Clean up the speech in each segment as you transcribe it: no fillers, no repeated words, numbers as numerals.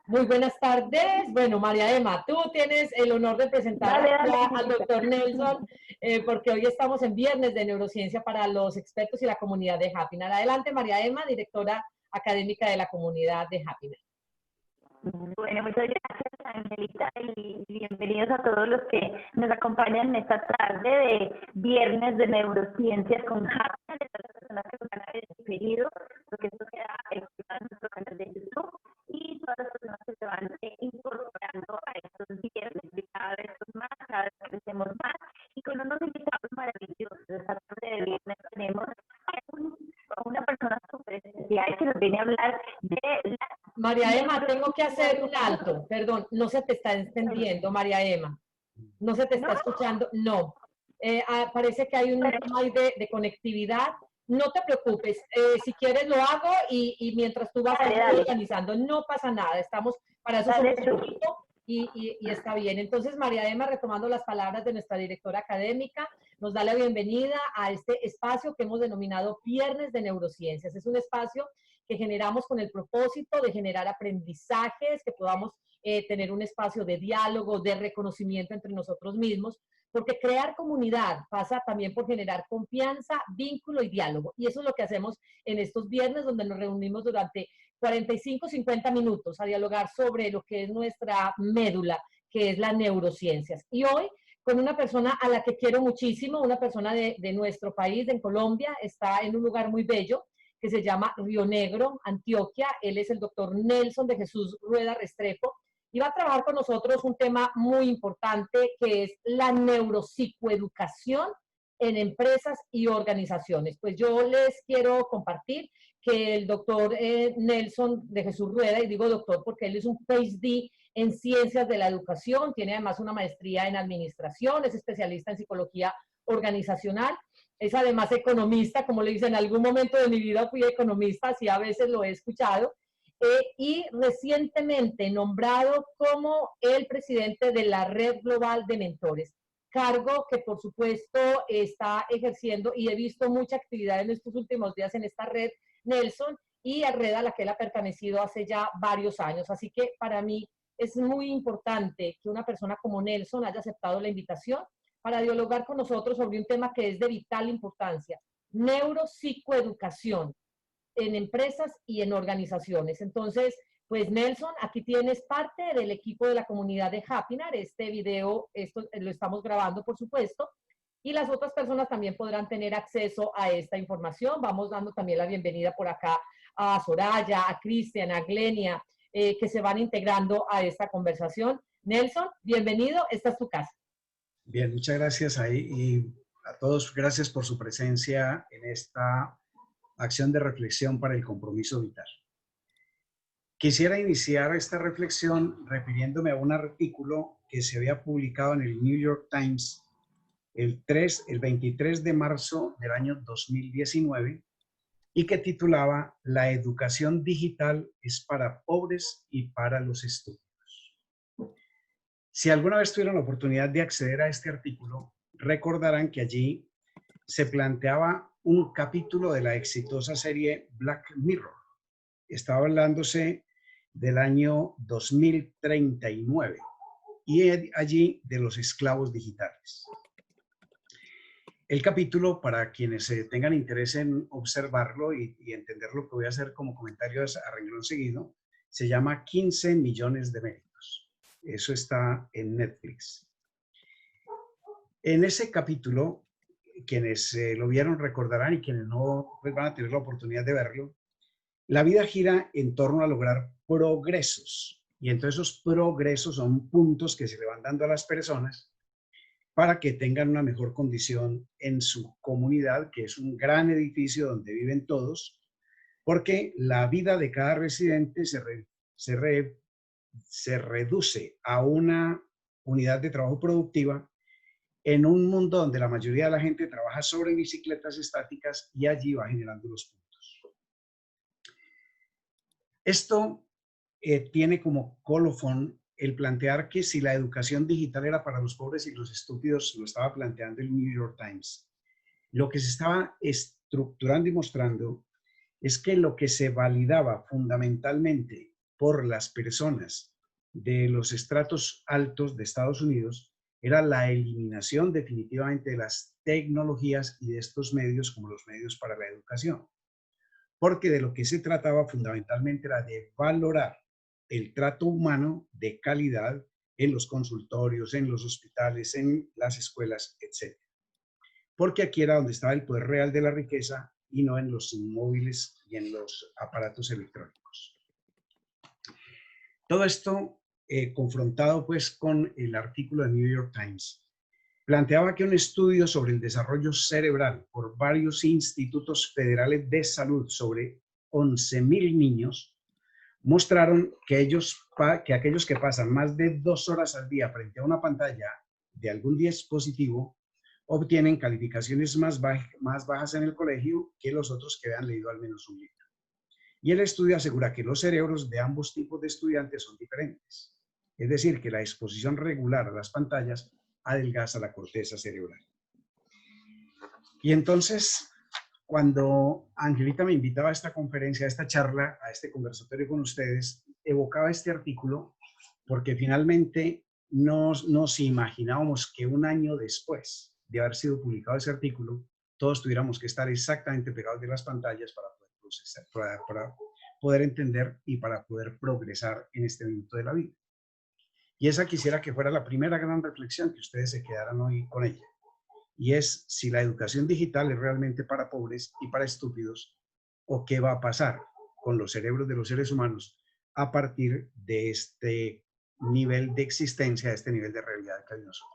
Muy buenas tardes. Bueno, María Emma, tú tienes el honor de presentar Dale, aquí dale, al Jessica. doctor Nelson, porque hoy estamos en Viernes de Neurociencia para los expertos y la comunidad de Happiness. Adelante, María Emma, directora académica de la comunidad de Happiness. Bueno, muchas gracias, Angelita, y bienvenidos a todos los que nos acompañan en esta tarde de Viernes de Neurociencias con Happiness, de todas las personas que nos han referido, porque esto queda expuesto en nuestro canal de YouTube, y todas las personas que se van incorporando a estos viernes, de cada vez más, cada vez crecemos más, y con unos invitados maravillosos. Esta tarde de viernes tenemos a una persona súper especial que nos viene a hablar de la... María Emma, tengo que hacer un alto. Perdón, no se te está entendiendo, María Emma. No se te está ¿No? escuchando. No. Parece que hay un Pero, tema ahí de conectividad. No te preocupes. Si quieres lo hago y mientras tú vas dale, ahí dale, organizando, no pasa nada. Estamos, para eso dale somos tú. equipo y está bien. Entonces, María Emma, retomando las palabras de nuestra directora académica, nos da la bienvenida a este espacio que hemos denominado Viernes de Neurociencias. Es un espacio que generamos con el propósito de generar aprendizajes, que podamos tener un espacio de diálogo, de reconocimiento entre nosotros mismos, porque crear comunidad pasa también por generar confianza, vínculo y diálogo. Y eso es lo que hacemos en estos viernes, donde nos reunimos durante 45, 50 minutos a dialogar sobre lo que es nuestra médula, que es las neurociencias. Y hoy, con una persona a la que quiero muchísimo, una persona de nuestro país, de Colombia, está en un lugar muy bello, que se llama Río Negro, Antioquia. Él es el doctor Nelson de Jesús Rueda Restrepo y va a trabajar con nosotros un tema muy importante que es la neuropsicoeducación en empresas y organizaciones. Pues yo les quiero compartir que el doctor Nelson de Jesús Rueda, y digo doctor porque él es un PhD en ciencias de la educación, tiene además una maestría en administración, es especialista en psicología organizacional, es además economista, como le dicen, en algún momento de mi vida fui economista, así a veces lo he escuchado, y recientemente nombrado como el presidente de la Red Global de Mentores, cargo que por supuesto está ejerciendo y he visto mucha actividad en estos últimos días en esta red, Nelson, y a red a la que él ha pertenecido hace ya varios años. Así que para mí es muy importante que una persona como Nelson haya aceptado la invitación para dialogar con nosotros sobre un tema que es de vital importancia, neuropsicoeducación en empresas y en organizaciones. Entonces, pues Nelson, aquí tienes parte del equipo de la comunidad de Happiness. Este video esto lo estamos grabando, por supuesto, y las otras personas también podrán tener acceso a esta información. Vamos dando también la bienvenida por acá a Soraya, a Cristian, a Glenia, que se van integrando a esta conversación. Nelson, bienvenido, esta es tu casa. Bien, muchas gracias ahí y a todos, gracias por su presencia en esta acción de reflexión para el compromiso vital. Quisiera iniciar esta reflexión refiriéndome a un artículo que se había publicado en el New York Times el 23 de marzo del año 2019 y que titulaba La educación digital es para pobres y para los estúpidos. Si alguna vez tuvieron la oportunidad de acceder a este artículo, recordarán que allí se planteaba un capítulo de la exitosa serie Black Mirror. Estaba hablándose del año 2039 y allí de los esclavos digitales. El capítulo, para quienes tengan interés en observarlo y entender lo que voy a hacer como comentario a renglón seguido, se llama 15 millones de méritos. Eso está en Netflix. En ese capítulo, quienes lo vieron recordarán y quienes no pues van a tener la oportunidad de verlo, la vida gira en torno a lograr progresos. Y entonces esos progresos son puntos que se le van dando a las personas para que tengan una mejor condición en su comunidad, que es un gran edificio donde viven todos, porque la vida de cada residente se reduce a una unidad de trabajo productiva en un mundo donde la mayoría de la gente trabaja sobre bicicletas estáticas y allí va generando los puntos. Esto tiene como colofón el plantear que si la educación digital era para los pobres y los estúpidos, lo estaba planteando el New York Times, lo que se estaba estructurando y mostrando es que lo que se validaba fundamentalmente por las personas de los estratos altos de Estados Unidos era la eliminación definitivamente de las tecnologías y de estos medios como los medios para la educación. Porque de lo que se trataba fundamentalmente era de valorar el trato humano de calidad en los consultorios, en los hospitales, en las escuelas, etc. Porque aquí era donde estaba el poder real de la riqueza y no en los móviles y en los aparatos electrónicos. Todo esto confrontado pues con el artículo de New York Times, planteaba que un estudio sobre el desarrollo cerebral por varios institutos federales de salud sobre 11.000 niños mostraron que aquellos que pasan más de 2 horas al día frente a una pantalla de algún dispositivo obtienen calificaciones más bajas en el colegio que los otros que habían leído al menos un libro. Y el estudio asegura que los cerebros de ambos tipos de estudiantes son diferentes. Es decir, que la exposición regular a las pantallas adelgaza la corteza cerebral. Y entonces, cuando Angelita me invitaba a esta conferencia, a esta charla, a este conversatorio con ustedes, evocaba este artículo porque finalmente nos imaginábamos que un año después de haber sido publicado ese artículo, todos tuviéramos que estar exactamente pegados de las pantallas para poder procesar, para poder entender y para poder progresar en este minuto de la vida. Y esa quisiera que fuera la primera gran reflexión, que ustedes se quedaran hoy con ella. Y es si la educación digital es realmente para pobres y para estúpidos, o qué va a pasar con los cerebros de los seres humanos a partir de este nivel de existencia, de este nivel de realidad que hay nosotros.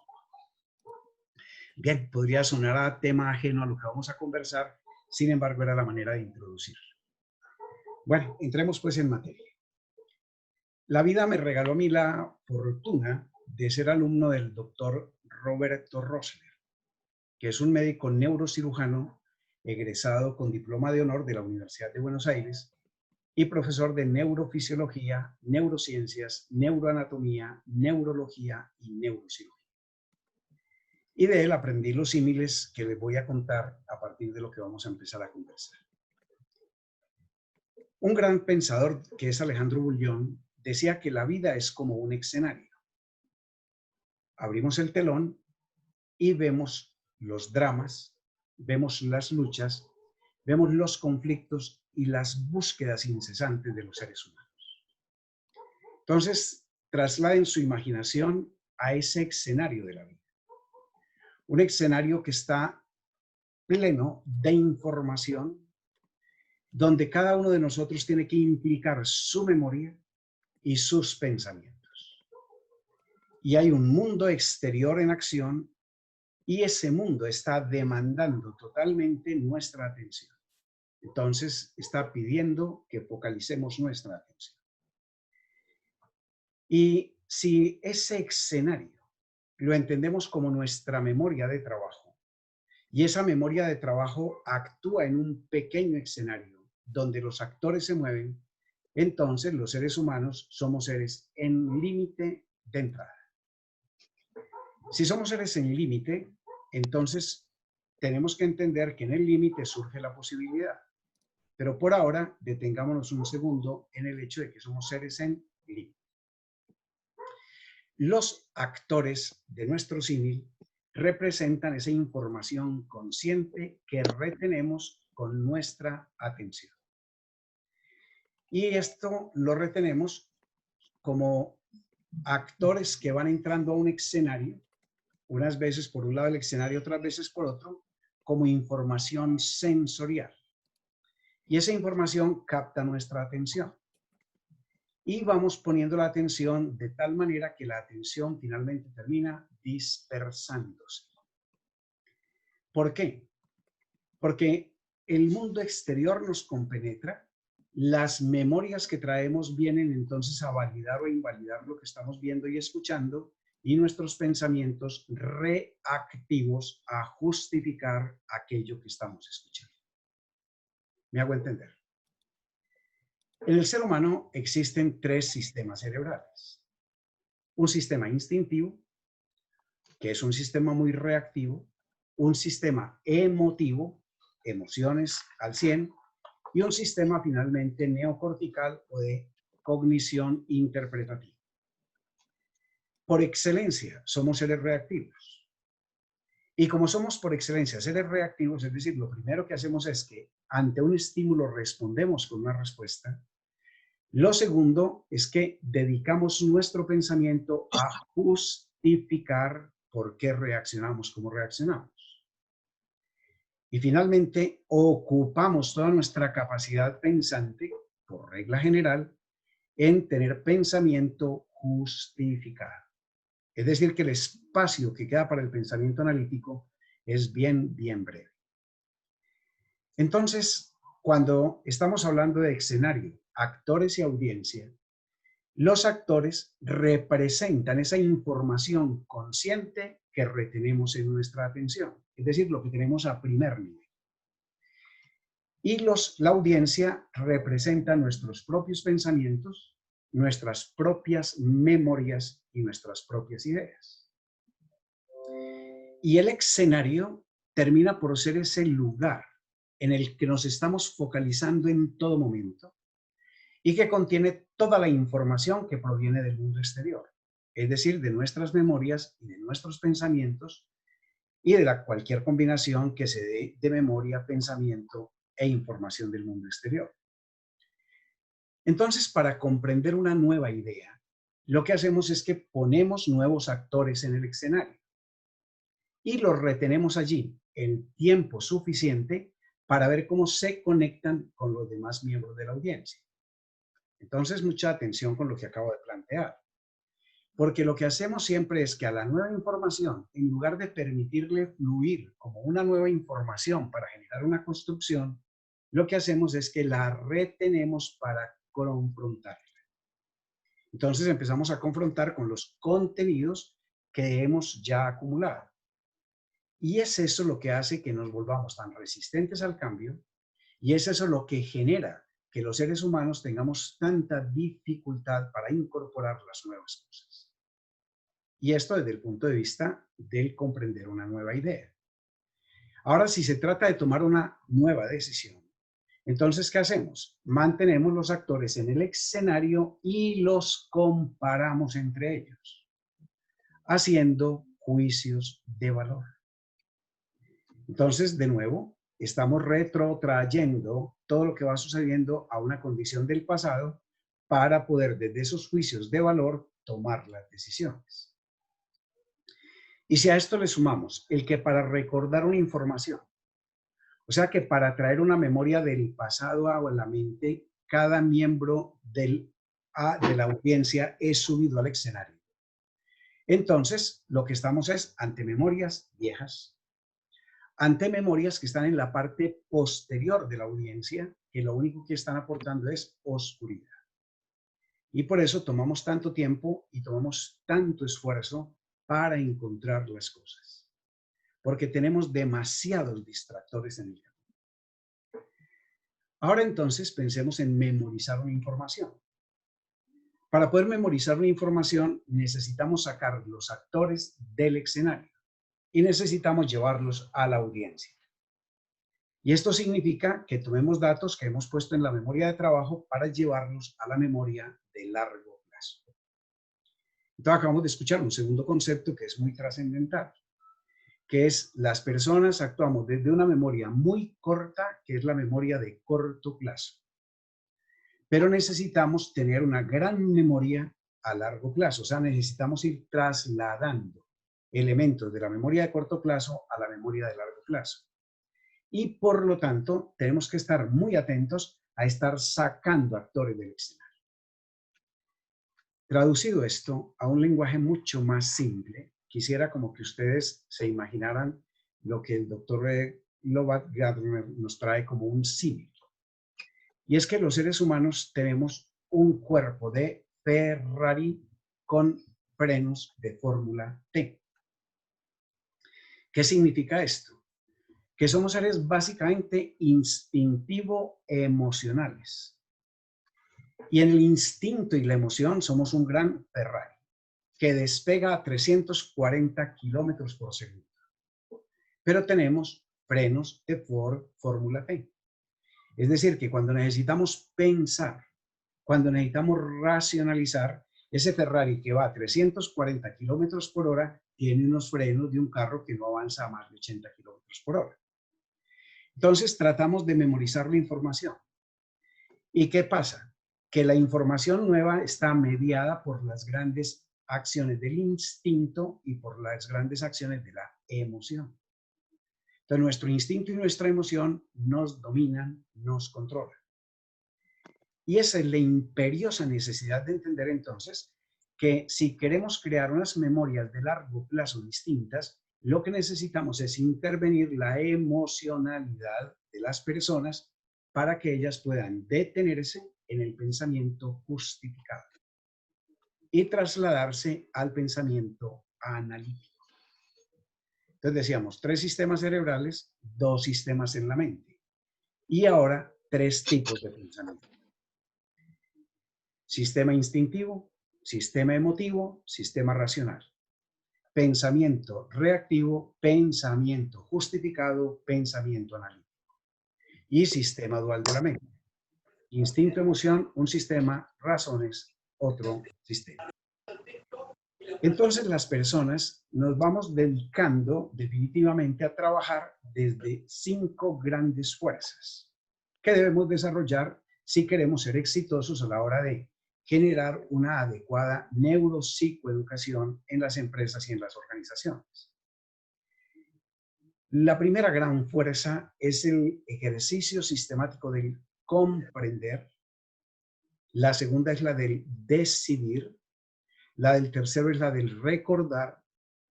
Bien, podría sonar a tema ajeno a lo que vamos a conversar, sin embargo era la manera de introducir. Bueno, entremos pues en materia. La vida me regaló a mí la fortuna de ser alumno del doctor Roberto Rosler, que es un médico neurocirujano egresado con diploma de honor de la Universidad de Buenos Aires y profesor de neurofisiología, neurociencias, neuroanatomía, neurología y neurocirugía. Y de él aprendí los símiles que les voy a contar a partir de lo que vamos a empezar a conversar. Un gran pensador, que es Alejandro Bullón, decía que la vida es como un escenario. Abrimos el telón y vemos los dramas, vemos las luchas, vemos los conflictos y las búsquedas incesantes de los seres humanos. Entonces, trasladen su imaginación a ese escenario de la vida. Un escenario que está pleno de información, donde cada uno de nosotros tiene que implicar su memoria y sus pensamientos. Y hay un mundo exterior en acción y ese mundo está demandando totalmente nuestra atención. Entonces, está pidiendo que focalicemos nuestra atención. Y si ese escenario lo entendemos como nuestra memoria de trabajo, y esa memoria de trabajo actúa en un pequeño escenario donde los actores se mueven, entonces los seres humanos somos seres en límite de entrada. Si somos seres en límite, entonces tenemos que entender que en el límite surge la posibilidad. Pero por ahora, detengámonos un segundo en el hecho de que somos seres en límite. Los actores de nuestro símil representan esa información consciente que retenemos con nuestra atención. Y esto lo retenemos como actores que van entrando a un escenario, unas veces por un lado del escenario, otras veces por otro, como información sensorial. Y esa información capta nuestra atención. Y vamos poniendo la atención de tal manera que la atención finalmente termina dispersándose. ¿Por qué? Porque el mundo exterior nos compenetra, las memorias que traemos vienen entonces a validar o invalidar lo que estamos viendo y escuchando, y nuestros pensamientos reactivos a justificar aquello que estamos escuchando. ¿Me hago entender? En el ser humano existen 3 sistemas cerebrales. Un sistema instintivo, que es un sistema muy reactivo, un sistema emotivo, emociones al 100, y un sistema finalmente neocortical o de cognición interpretativa. Por excelencia, somos seres reactivos. Y como somos por excelencia seres reactivos, es decir, lo primero que hacemos es que ante un estímulo respondemos con una respuesta. Lo segundo es que dedicamos nuestro pensamiento a justificar por qué reaccionamos como reaccionamos. Y finalmente, ocupamos toda nuestra capacidad pensante, por regla general, en tener pensamiento justificado. Es decir, que el espacio que queda para el pensamiento analítico es bien breve. Entonces, cuando estamos hablando de escenario, actores y audiencia, los actores representan esa información consciente que retenemos en nuestra atención, es decir, lo que tenemos a primer nivel. Y la audiencia representa nuestros propios pensamientos, nuestras propias memorias y nuestras propias ideas. Y el escenario termina por ser ese lugar en el que nos estamos focalizando en todo momento y que contiene toda la información que proviene del mundo exterior, es decir, de nuestras memorias y de nuestros pensamientos y de cualquier combinación que se dé de memoria, pensamiento e información del mundo exterior. Entonces, para comprender una nueva idea, lo que hacemos es que ponemos nuevos actores en el escenario y los retenemos allí el tiempo suficiente para ver cómo se conectan con los demás miembros de la audiencia. Entonces, mucha atención con lo que acabo de plantear, porque lo que hacemos siempre es que a la nueva información, en lugar de permitirle fluir como una nueva información para generar una construcción, lo que hacemos es que la retenemos para confrontarla. Entonces empezamos a confrontar con los contenidos que hemos ya acumulado. Y es eso lo que hace que nos volvamos tan resistentes al cambio, y es eso lo que genera que los seres humanos tengamos tanta dificultad para incorporar las nuevas cosas. Y esto desde el punto de vista del comprender una nueva idea. Ahora, si se trata de tomar una nueva decisión, entonces, ¿qué hacemos? Mantenemos los actores en el escenario y los comparamos entre ellos, haciendo juicios de valor. Entonces, de nuevo, estamos retrotrayendo todo lo que va sucediendo a una condición del pasado para poder, desde esos juicios de valor, tomar las decisiones. Y si a esto le sumamos el que para recordar una información, o sea que para traer una memoria del pasado a la mente, cada miembro de la audiencia es subido al escenario. Entonces, lo que estamos es ante memorias viejas, ante memorias que están en la parte posterior de la audiencia, que lo único que están aportando es oscuridad. Y por eso tomamos tanto tiempo y tomamos tanto esfuerzo para encontrar las cosas, porque tenemos demasiados distractores en el camino. Ahora entonces pensemos en memorizar una información. Para poder memorizar una información necesitamos sacar los actores del escenario y necesitamos llevarlos a la audiencia. Y esto significa que tomemos datos que hemos puesto en la memoria de trabajo para llevarlos a la memoria de largo plazo. Entonces acabamos de escuchar un segundo concepto que es muy trascendental, que es las personas actuamos desde una memoria muy corta, que es la memoria de corto plazo. Pero necesitamos tener una gran memoria a largo plazo, o sea, necesitamos ir trasladando elementos de la memoria de corto plazo a la memoria de largo plazo. Y por lo tanto, tenemos que estar muy atentos a estar sacando actores del escenario. Traducido esto a un lenguaje mucho más simple, quisiera como que ustedes se imaginaran lo que el doctor Lovatt-Gardner nos trae como un símil. Y es que los seres humanos tenemos un cuerpo de Ferrari con frenos de Fórmula T. ¿Qué significa esto? Que somos seres básicamente instintivo-emocionales. Y en el instinto y la emoción somos un gran Ferrari que despega a 340 kilómetros por segundo. Pero tenemos frenos de Ford Fórmula T. Es decir, que cuando necesitamos pensar cuando necesitamos racionalizar ese Ferrari que va a 340 kilómetros por hora, tiene unos frenos de un carro que no avanza a más de 80 kilómetros por hora. Entonces tratamos de memorizar la información. ¿Y qué pasa? Que la información nueva está mediada por las grandes acciones del instinto y por las grandes acciones de la emoción. Entonces nuestro instinto y nuestra emoción nos dominan, nos controlan. Y esa es la imperiosa necesidad de entender entonces que si queremos crear unas memorias de largo plazo distintas, lo que necesitamos es intervenir la emocionalidad de las personas para que ellas puedan detenerse en el pensamiento justificado y trasladarse al pensamiento analítico. Entonces decíamos, 3 sistemas cerebrales, 2 sistemas en la mente. Y ahora 3 tipos de pensamiento. Sistema instintivo, sistema emotivo, sistema racional. Pensamiento reactivo, pensamiento justificado, pensamiento analítico. Y sistema dual de la mente. Instinto, emoción, un sistema, razones, otro sistema. Entonces las personas nos vamos dedicando definitivamente a trabajar desde 5 grandes fuerzas que debemos desarrollar si queremos ser exitosos a la hora de generar una adecuada neuropsicoeducación en las empresas y en las organizaciones. La primera gran fuerza es el ejercicio sistemático del comprender. La segunda es la del decidir. La del tercero es la del recordar.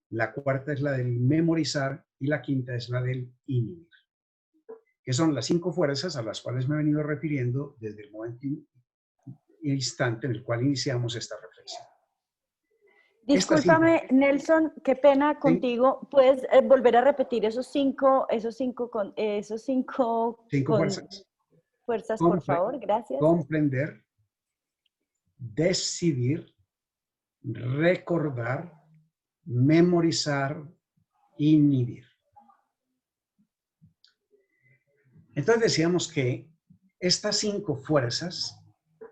La cuarta es la del memorizar. Y la quinta es la del inhibir. Que son las 5 fuerzas a las cuales me he venido refiriendo desde el momento instante en el cual iniciamos esta reflexión. Discúlpame, Nelson, qué pena contigo. ¿Sí? ¿Puedes volver a repetir esos cinco fuerzas, por favor? Gracias. Comprender, decidir, recordar, memorizar, inhibir. Entonces decíamos que estas 5 fuerzas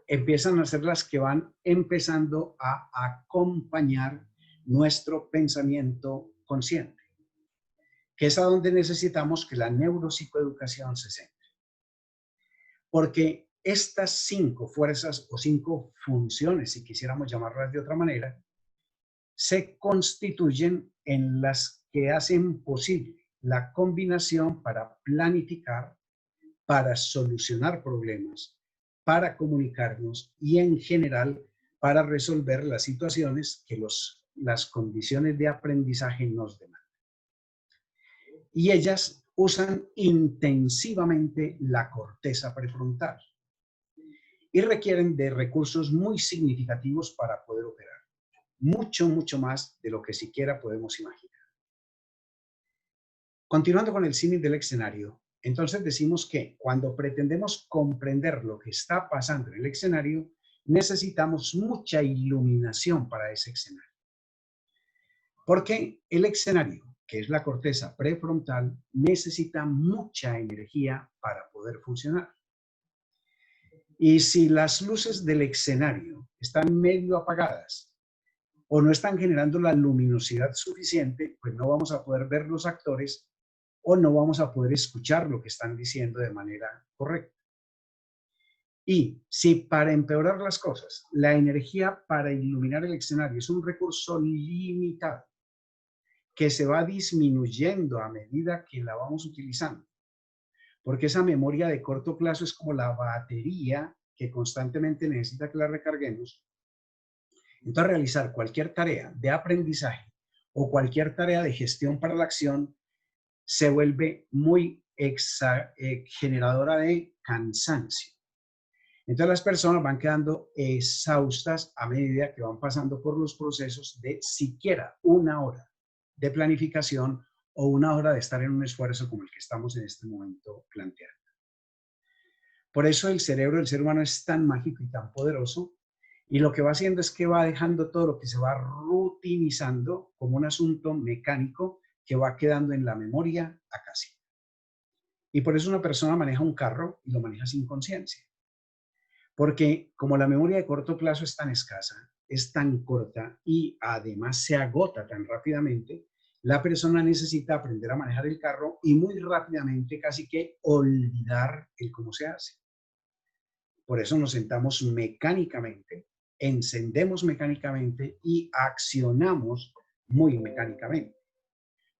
empiezan a ser las que van empezando a acompañar nuestro pensamiento consciente, que es a donde necesitamos que la neuropsicoeducación se centre. Porque estas 5 fuerzas o 5 funciones, si quisiéramos llamarlas de otra manera, se constituyen en las que hacen posible la combinación para planificar, para solucionar problemas, para comunicarnos y en general para resolver las situaciones que las condiciones de aprendizaje nos demandan. Y ellas usan intensivamente la corteza prefrontal y requieren de recursos muy significativos para poder operar. Mucho más de lo que siquiera podemos imaginar. Continuando con el símil del escenario, entonces decimos que cuando pretendemos comprender lo que está pasando en el escenario, necesitamos mucha iluminación para ese escenario. Porque el escenario, que es la corteza prefrontal, necesita mucha energía para poder funcionar. Y si las luces del escenario están medio apagadas o no están generando la luminosidad suficiente, pues no vamos a poder ver los actores o no vamos a poder escuchar lo que están diciendo de manera correcta. Y si para empeorar las cosas, la energía para iluminar el escenario es un recurso limitado, que se va disminuyendo a medida que la vamos utilizando, porque esa memoria de corto plazo es como la batería que constantemente necesita que la recarguemos. Entonces, realizar cualquier tarea de aprendizaje o cualquier tarea de gestión para la acción se vuelve muy generadora de cansancio. Entonces las personas van quedando exhaustas a medida que van pasando por los procesos de siquiera 1 hora de planificación o 1 hora de estar en un esfuerzo como el que estamos en este momento planteando. Por eso el cerebro del ser humano es tan mágico y tan poderoso, y lo que va haciendo es que va dejando todo lo que se va rutinizando como un asunto mecánico que va quedando en la memoria acá. Y por eso una persona maneja un carro y lo maneja sin conciencia. Porque como la memoria de corto plazo es tan escasa, es tan corta y además se agota tan rápidamente, la persona necesita aprender a manejar el carro y muy rápidamente casi que olvidar el cómo se hace. Por eso nos sentamos mecánicamente, encendemos mecánicamente y accionamos muy mecánicamente,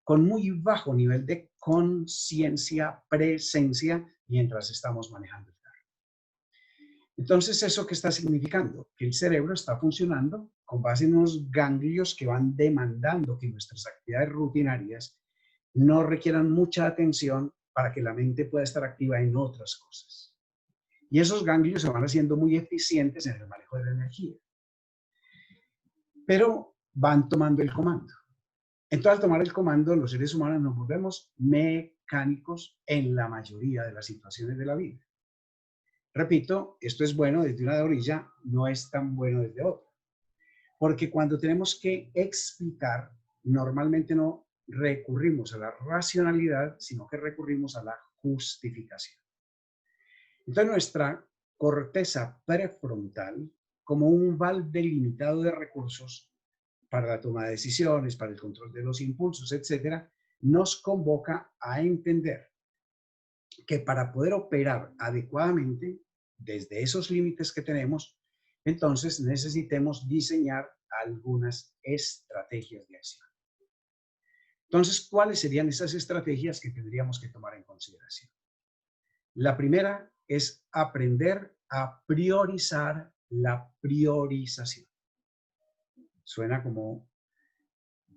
con muy bajo nivel de conciencia, presencia, mientras estamos manejando el carro. Entonces, ¿eso qué está significando? Que el cerebro está funcionando con base en unos ganglios que van demandando que nuestras actividades rutinarias no requieran mucha atención para que la mente pueda estar activa en otras cosas. Y esos ganglios se van haciendo muy eficientes en el manejo de la energía. Pero van tomando el comando. Entonces, al tomar el comando, los seres humanos nos volvemos mecánicos en la mayoría de las situaciones de la vida. Repito, esto es bueno desde una orilla, no es tan bueno desde otra. Porque cuando tenemos que explicar, normalmente no recurrimos a la racionalidad, sino que recurrimos a la justificación. Entonces, nuestra corteza prefrontal, como un balde limitado de recursos para la toma de decisiones, para el control de los impulsos, etcétera, nos convoca a entender que para poder operar adecuadamente desde esos límites que tenemos, entonces necesitemos diseñar algunas estrategias de acción. Entonces, ¿cuáles serían esas estrategias que tendríamos que tomar en consideración? La primera es aprender a priorizar la priorización. Suena como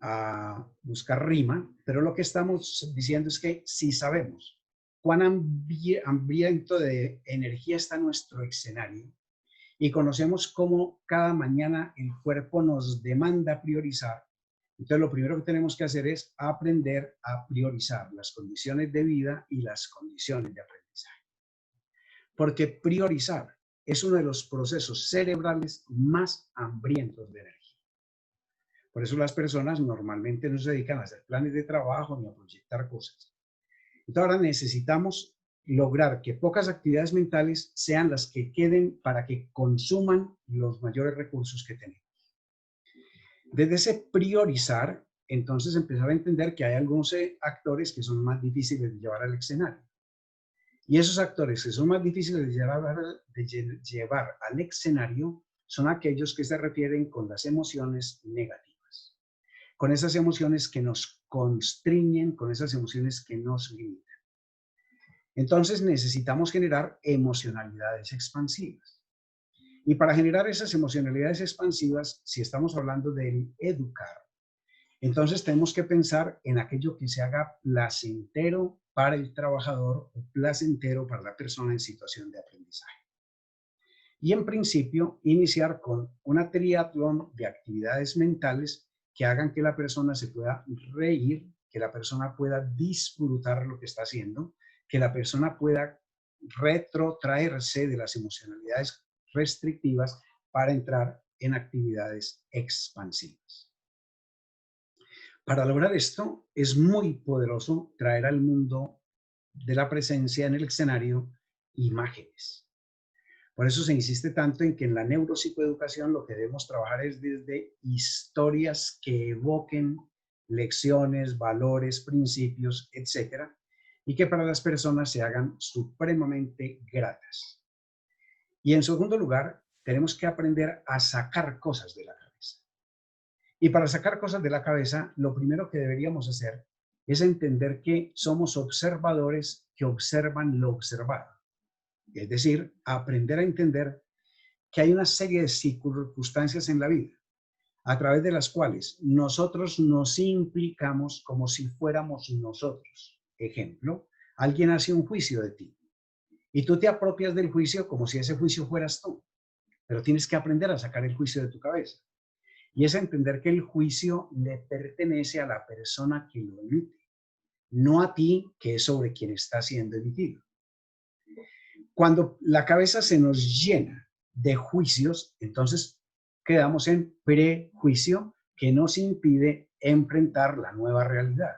a buscar rima, pero lo que estamos diciendo es que si sabemos cuán hambriento de energía está nuestro escenario y conocemos cómo cada mañana el cuerpo nos demanda priorizar, entonces lo primero que tenemos que hacer es aprender a priorizar las condiciones de vida y las condiciones de aprendizaje. Porque priorizar es uno de los procesos cerebrales más hambrientos de energía. Por eso las personas normalmente no se dedican a hacer planes de trabajo ni a proyectar cosas. Entonces ahora necesitamos lograr que pocas actividades mentales sean las que queden para que consuman los mayores recursos que tenemos. Desde ese priorizar, entonces empezar a entender que hay algunos actores que son más difíciles de llevar al escenario. Y esos actores que son más difíciles de llevar al escenario son aquellos que se refieren con las emociones negativas, con esas emociones que nos constriñen, con esas emociones que nos limitan. Entonces necesitamos generar emocionalidades expansivas. Y para generar esas emocionalidades expansivas, si estamos hablando del educar, entonces tenemos que pensar en aquello que se haga placentero para el trabajador o placentero para la persona en situación de aprendizaje. Y en principio, iniciar con una triatlón de actividades mentales que hagan que la persona se pueda reír, que la persona pueda disfrutar lo que está haciendo, que la persona pueda retrotraerse de las emocionalidades restrictivas para entrar en actividades expansivas. Para lograr esto, es muy poderoso traer al mundo de la presencia en el escenario imágenes. Por eso se insiste tanto en que en la neuropsicoeducación lo que debemos trabajar es desde historias que evoquen lecciones, valores, principios, etcétera, y que para las personas se hagan supremamente gratas. Y en segundo lugar, tenemos que aprender a sacar cosas de la cabeza. Y para sacar cosas de la cabeza, lo primero que deberíamos hacer es entender que somos observadores que observan lo observado. Es decir, aprender a entender que hay una serie de circunstancias en la vida a través de las cuales nosotros nos implicamos como si fuéramos nosotros. Ejemplo, alguien hace un juicio de ti y tú te apropias del juicio como si ese juicio fueras tú, pero tienes que aprender a sacar el juicio de tu cabeza. Y es entender que el juicio le pertenece a la persona que lo emite, no a ti, que es sobre quien está siendo emitido. Cuando la cabeza se nos llena de juicios, entonces quedamos en prejuicio que nos impide enfrentar la nueva realidad.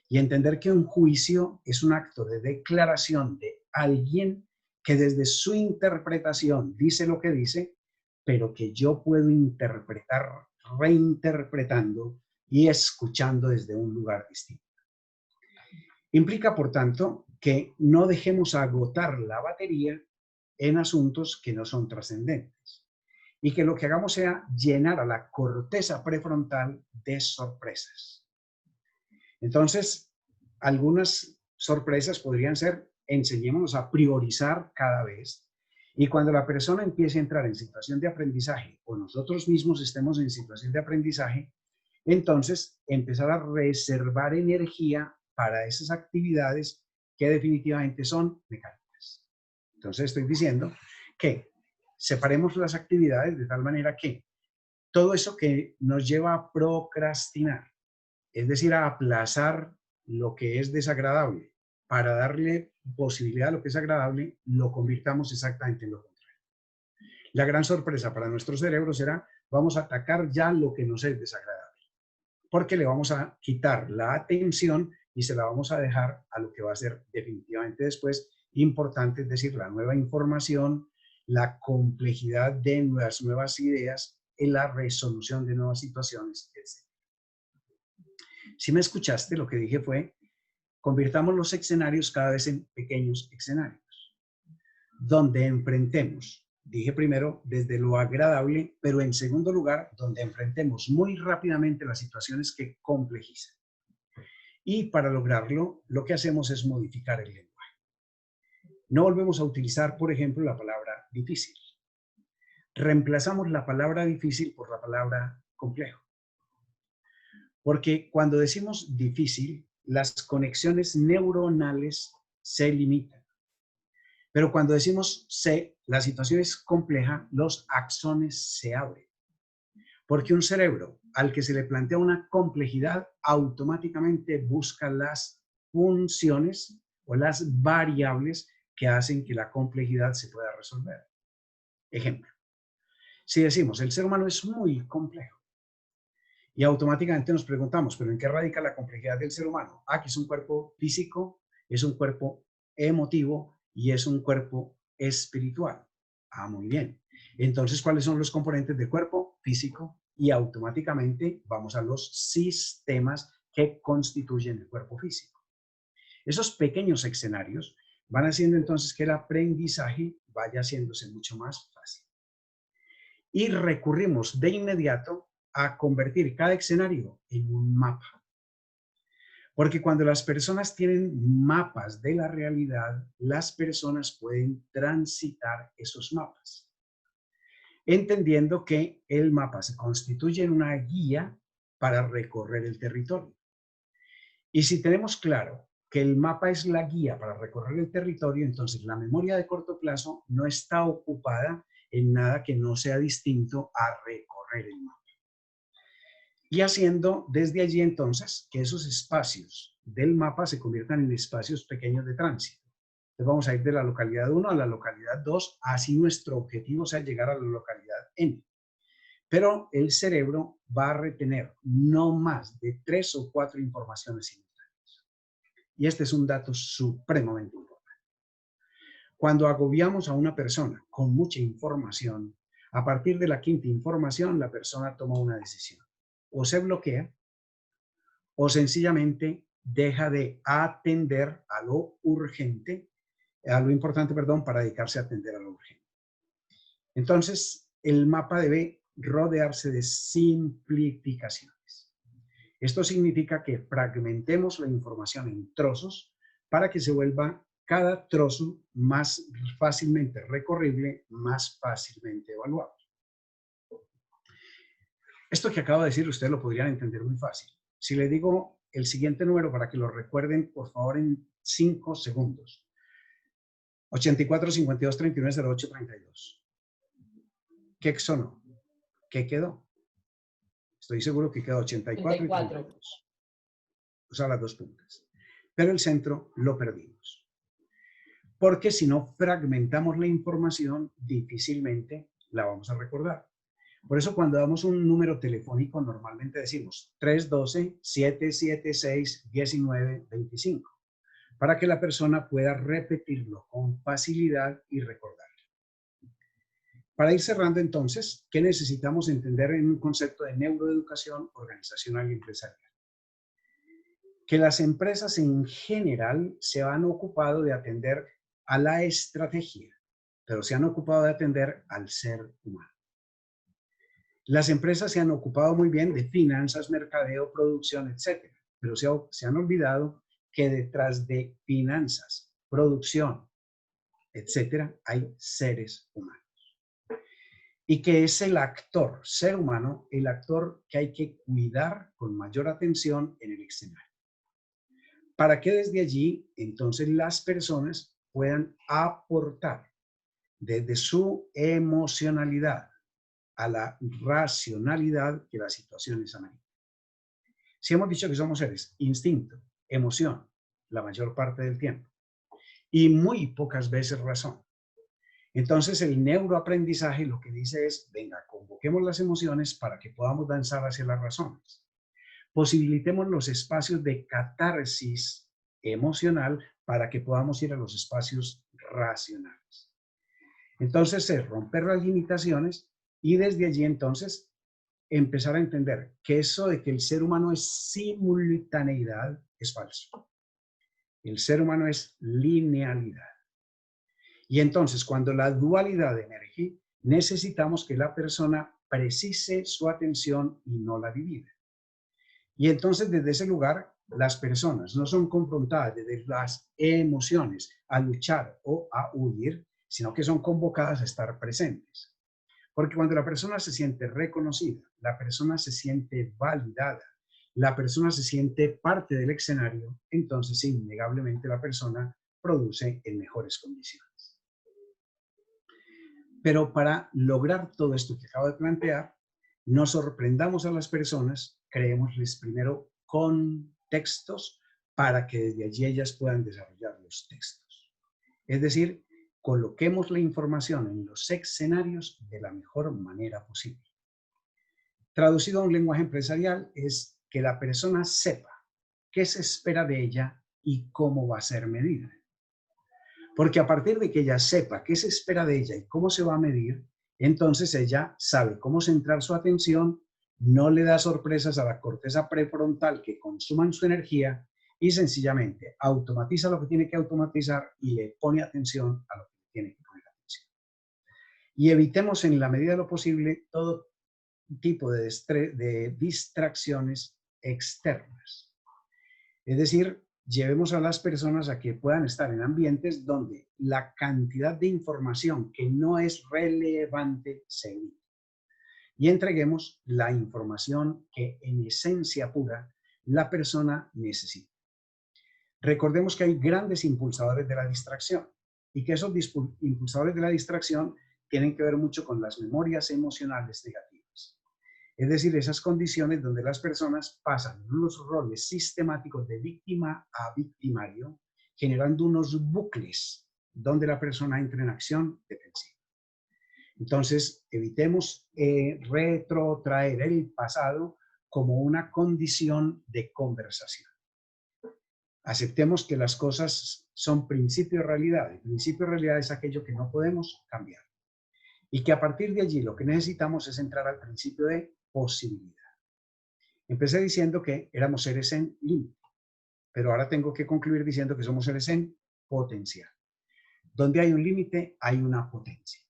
Y entender que un juicio es un acto de declaración de alguien que desde su interpretación dice lo que dice, pero que yo puedo interpretar reinterpretando y escuchando desde un lugar distinto. Implica, por tanto, que no dejemos agotar la batería en asuntos que no son trascendentes y que lo que hagamos sea llenar a la corteza prefrontal de sorpresas. Entonces, algunas sorpresas podrían ser: enseñémonos a priorizar cada vez, y cuando la persona empiece a entrar en situación de aprendizaje o nosotros mismos estemos en situación de aprendizaje, entonces empezar a reservar energía para esas actividades que definitivamente son mecánicas. Entonces estoy diciendo que separemos las actividades de tal manera que todo eso que nos lleva a procrastinar, es decir, a aplazar lo que es desagradable para darle posibilidad a lo que es agradable, lo convirtamos exactamente en lo contrario. La gran sorpresa para nuestro cerebro será: vamos a atacar ya lo que nos es desagradable, porque le vamos a quitar la atención y se la vamos a dejar a lo que va a ser definitivamente después importante, es decir, la nueva información, la complejidad de nuevas ideas, en la resolución de nuevas situaciones, etc. Si me escuchaste, lo que dije fue: convirtamos los escenarios cada vez en pequeños escenarios, donde enfrentemos, dije primero, desde lo agradable, pero en segundo lugar, donde enfrentemos muy rápidamente las situaciones que complejizan. Y para lograrlo, lo que hacemos es modificar el lenguaje. No volvemos a utilizar, por ejemplo, la palabra difícil. Reemplazamos la palabra difícil por la palabra complejo. Porque cuando decimos difícil, las conexiones neuronales se limitan. Pero cuando decimos la situación es compleja, los axones se abren. Porque un cerebro al que se le plantea una complejidad automáticamente busca las funciones o las variables que hacen que la complejidad se pueda resolver. Ejemplo, si decimos el ser humano es muy complejo y automáticamente nos preguntamos, ¿pero en qué radica la complejidad del ser humano? Que es un cuerpo físico, es un cuerpo emotivo y es un cuerpo espiritual. Muy bien. Entonces, ¿cuáles son los componentes del cuerpo físico? Y automáticamente vamos a los sistemas que constituyen el cuerpo físico. Esos pequeños escenarios van haciendo entonces que el aprendizaje vaya haciéndose mucho más fácil. Y recurrimos de inmediato a convertir cada escenario en un mapa. Porque cuando las personas tienen mapas de la realidad, las personas pueden transitar esos mapas, entendiendo que el mapa se constituye en una guía para recorrer el territorio. Y si tenemos claro que el mapa es la guía para recorrer el territorio, entonces la memoria de corto plazo no está ocupada en nada que no sea distinto a recorrer el mapa. Y haciendo desde allí entonces que esos espacios del mapa se conviertan en espacios pequeños de tránsito. Entonces vamos a ir de la localidad 1 a la localidad 2, así nuestro objetivo sea llegar a la localidad N. Pero el cerebro va a retener no más de 3 o 4 informaciones simultáneas. Y este es un dato supremamente importante. Cuando agobiamos a una persona con mucha información, a partir de la quinta información, la persona toma una decisión. O se bloquea, o sencillamente deja de atender a lo urgente, a lo importante, perdón, para dedicarse a atender a lo urgente. Entonces, el mapa debe rodearse de simplificaciones. Esto significa que fragmentemos la información en trozos para que se vuelva cada trozo más fácilmente recorrible, más fácilmente evaluable. Esto que acabo de decir, ustedes lo podrían entender muy fácil. Si le digo el siguiente número para que lo recuerden, por favor, en 5 segundos. 84, 52, 39, 08, 32. ¿Qué sonó? ¿Qué quedó? Estoy seguro que quedó 84 y 32. O sea, las dos puntas. Pero el centro lo perdimos. Porque si no fragmentamos la información, difícilmente la vamos a recordar. Por eso cuando damos un número telefónico normalmente decimos 312-776-1925 para que la persona pueda repetirlo con facilidad y recordarlo. Para ir cerrando entonces, ¿qué necesitamos entender en un concepto de neuroeducación organizacional y empresarial? Que las empresas en general se han ocupado de atender a la estrategia, pero se han ocupado de atender al ser humano. Las empresas se han ocupado muy bien de finanzas, mercadeo, producción, etcétera, pero se han olvidado que detrás de finanzas, producción, etcétera, hay seres humanos. Y que es el actor, ser humano, el actor que hay que cuidar con mayor atención en el escenario. Para que desde allí, entonces, las personas puedan aportar desde su emocionalidad a la racionalidad que las situaciones ameritan. Si hemos dicho que somos seres, instinto, emoción, la mayor parte del tiempo, y muy pocas veces razón. Entonces el neuroaprendizaje lo que dice es, venga, convoquemos las emociones para que podamos danzar hacia las razones. Posibilitemos los espacios de catarsis emocional para que podamos ir a los espacios racionales. Entonces es romper las limitaciones y desde allí entonces empezar a entender que eso de que el ser humano es simultaneidad es falso. El ser humano es linealidad. Y entonces, cuando la dualidad emerge, necesitamos que la persona precise su atención y no la divida. Y entonces, desde ese lugar, las personas no son confrontadas desde las emociones a luchar o a huir, sino que son convocadas a estar presentes. Porque cuando la persona se siente reconocida, la persona se siente validada, la persona se siente parte del escenario, entonces innegablemente la persona produce en mejores condiciones. Pero para lograr todo esto que acabo de plantear, no sorprendamos a las personas, creémosles primero contextos para que desde allí ellas puedan desarrollar los textos. Es decir, coloquemos la información en los escenarios de la mejor manera posible. Traducido a un lenguaje empresarial es que la persona sepa qué se espera de ella y cómo va a ser medida. Porque a partir de que ella sepa qué se espera de ella y cómo se va a medir, entonces ella sabe cómo centrar su atención, no le da sorpresas a la corteza prefrontal que consuman su energía y sencillamente automatiza lo que tiene que automatizar y le pone atención a lo que tiene que poner atención. Y evitemos en la medida de lo posible todo tipo de distracciones externas. Es decir, llevemos a las personas a que puedan estar en ambientes donde la cantidad de información que no es relevante se evite. Y entreguemos la información que en esencia pura la persona necesita. Recordemos que hay grandes impulsadores de la distracción y que esos impulsadores de la distracción tienen que ver mucho con las memorias emocionales negativas. Es decir, esas condiciones donde las personas pasan unos roles sistemáticos de víctima a victimario, generando unos bucles donde la persona entra en acción defensiva. Entonces, evitemos retrotraer el pasado como una condición de conversación. Aceptemos que las cosas son principio de realidad. El principio de realidad es aquello que no podemos cambiar. Y que a partir de allí lo que necesitamos es entrar al principio de posibilidad. Empecé diciendo que éramos seres en límite, pero ahora tengo que concluir diciendo que somos seres en potencial. Donde hay un límite, hay una potencia.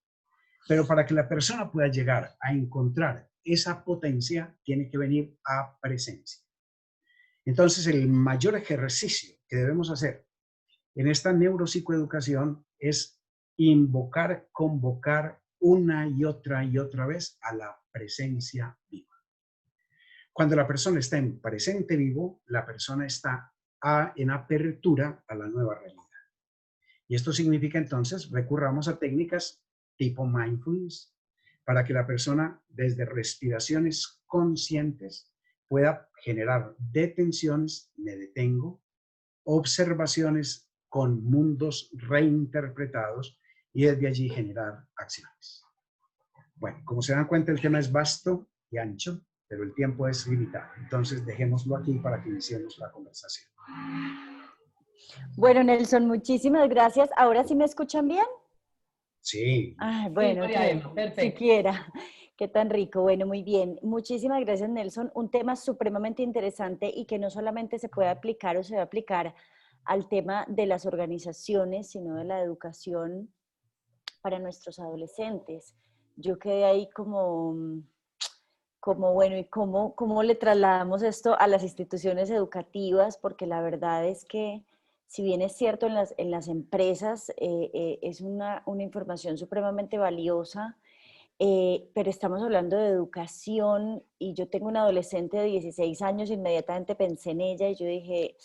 Pero para que la persona pueda llegar a encontrar esa potencia, tiene que venir a presencia. Entonces, el mayor ejercicio que debemos hacer en esta neuropsicoeducación es invocar, convocar una y otra vez a la presencia viva. Cuando la persona está en presente vivo, la persona está en apertura a la nueva realidad. Y esto significa entonces recurramos a técnicas tipo mindfulness para que la persona desde respiraciones conscientes pueda generar detenciones, me detengo, observaciones con mundos reinterpretados y desde allí generar acciones. Bueno, como se dan cuenta, el tema es vasto y ancho, pero el tiempo es limitado. Entonces, dejémoslo aquí para que iniciemos la conversación. Bueno, Nelson, muchísimas gracias. ¿Ahora sí me escuchan bien? Sí, Ay, Sí, bueno, María Emma, perfecto. siquiera. Qué tan rico. Bueno, muy bien. Muchísimas gracias, Nelson. Un tema supremamente interesante y que no solamente se puede aplicar o se va a aplicar al tema de las organizaciones, sino de la educación para nuestros adolescentes. Yo quedé ahí como bueno, ¿y cómo le trasladamos esto a las instituciones educativas? Porque la verdad es que, si bien es cierto, en las empresas es una información supremamente valiosa, pero estamos hablando de educación y yo tengo una adolescente de 16 años, inmediatamente pensé en ella y yo dije,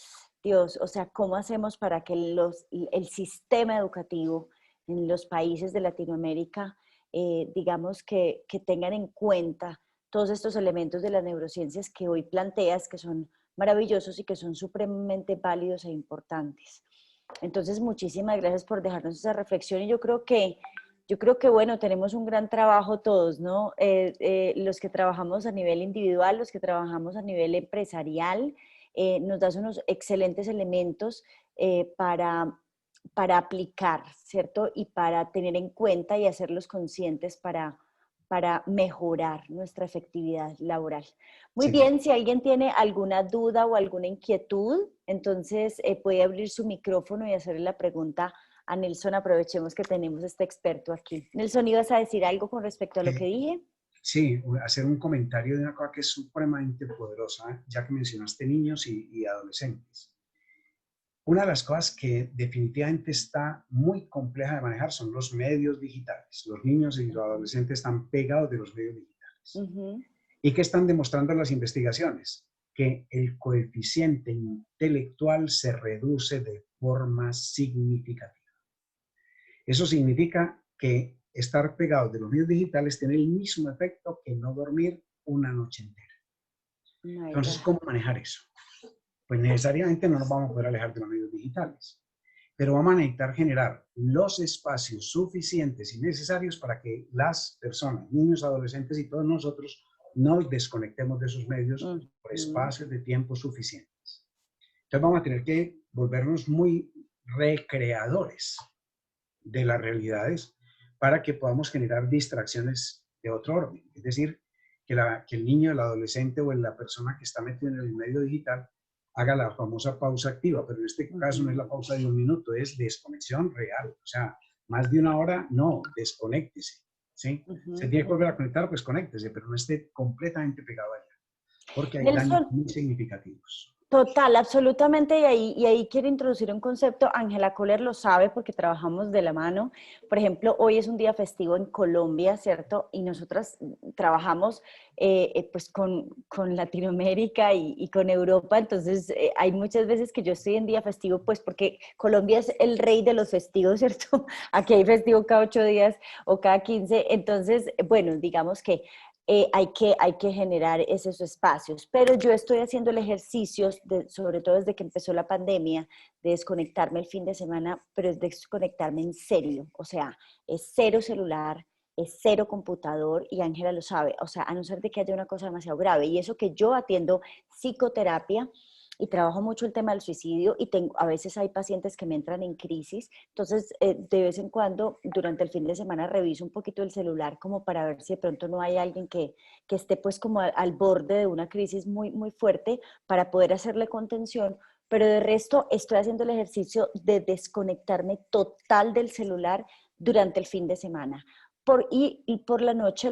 Dios, o sea, ¿cómo hacemos para que el sistema educativo en los países de Latinoamérica, digamos, que tengan en cuenta todos estos elementos de las neurociencias que hoy planteas, que son maravillosos y que son supremamente válidos e importantes? Entonces, muchísimas gracias por dejarnos esa reflexión y yo creo que, bueno, tenemos un gran trabajo todos, ¿no? Los que trabajamos a nivel individual, los que trabajamos a nivel empresarial, nos das unos excelentes elementos para aplicar, ¿cierto? Y para tener en cuenta y hacerlos conscientes para mejorar nuestra efectividad laboral. Muy sí. bien, si alguien tiene alguna duda o alguna inquietud, entonces puede abrir su micrófono y hacerle la pregunta a Nelson. Aprovechemos que tenemos este experto aquí. Nelson, ¿ibas a decir algo con respecto a lo que dije? Sí, hacer un comentario de una cosa que es supremamente poderosa, ya que mencionaste niños y adolescentes. Una de las cosas que definitivamente está muy compleja de manejar son los medios digitales. Los niños y los adolescentes están pegados de los medios digitales. Uh-huh. ¿Y qué están demostrando las investigaciones? Que el coeficiente intelectual se reduce de forma significativa. Eso significa que estar pegado de los medios digitales tiene el mismo efecto que no dormir una noche entera. My Entonces, God. ¿cómo manejar eso? Pues necesariamente no nos vamos a poder alejar de los medios digitales, pero vamos a necesitar generar los espacios suficientes y necesarios para que las personas, niños, adolescentes y todos nosotros nos desconectemos de esos medios por Uh-huh. espacios de tiempo suficientes. Entonces vamos a tener que volvernos muy recreadores de las realidades para que podamos generar distracciones de otro orden. Es decir, que el niño, el adolescente o la persona que está metido en el medio digital haga la famosa pausa activa, pero en este caso no es la pausa de un minuto, es desconexión real. O sea, más de una hora, no, desconéctese. ¿Sí? Se Uh-huh. tiene que volver a Uh-huh. conectar, pues conéctese, pero no esté completamente pegado allá, porque hay daños Nelson, muy significativos. total, absolutamente, y ahí quiero introducir un concepto. Ángela Kohler lo sabe porque trabajamos de la mano. Por ejemplo, hoy es un día festivo en Colombia, ¿cierto? Y nosotras trabajamos pues con Latinoamérica y con Europa. Entonces, hay muchas veces que yo estoy en día festivo, pues porque Colombia es el rey de los festivos, ¿cierto? Aquí hay festivo cada 8 días o cada 15. Entonces, bueno, digamos que hay que generar esos espacios. Pero yo estoy haciendo el ejercicio, sobre todo desde que empezó la pandemia, de desconectarme el fin de semana, pero es desconectarme en serio. O sea, es cero celular, es cero computador, y Ángela lo sabe. O sea, a no ser de que haya una cosa demasiado grave. Y eso que yo atiendo psicoterapia y trabajo mucho el tema del suicidio, y a veces hay pacientes que me entran en crisis. Entonces, de vez en cuando, durante el fin de semana, reviso un poquito el celular como para ver si de pronto no hay alguien que esté pues como al borde de una crisis muy, muy fuerte, para poder hacerle contención. Pero de resto estoy haciendo el ejercicio de desconectarme total del celular durante el fin de semana. Y por la noche,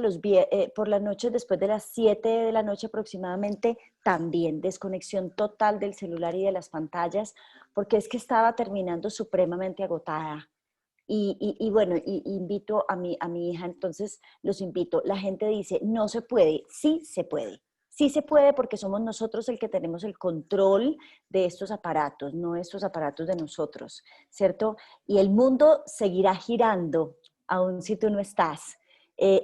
por la noche, después de las 7 de la noche aproximadamente, también desconexión total del celular y de las pantallas, porque es que estaba terminando supremamente agotada. Y bueno, invito a mi hija. Entonces los invito. La gente dice, no se puede. Sí se puede. Sí se puede, porque somos nosotros el que tenemos el control de estos aparatos, no estos aparatos de nosotros, ¿cierto? Y el mundo seguirá girando, aun si tú no estás.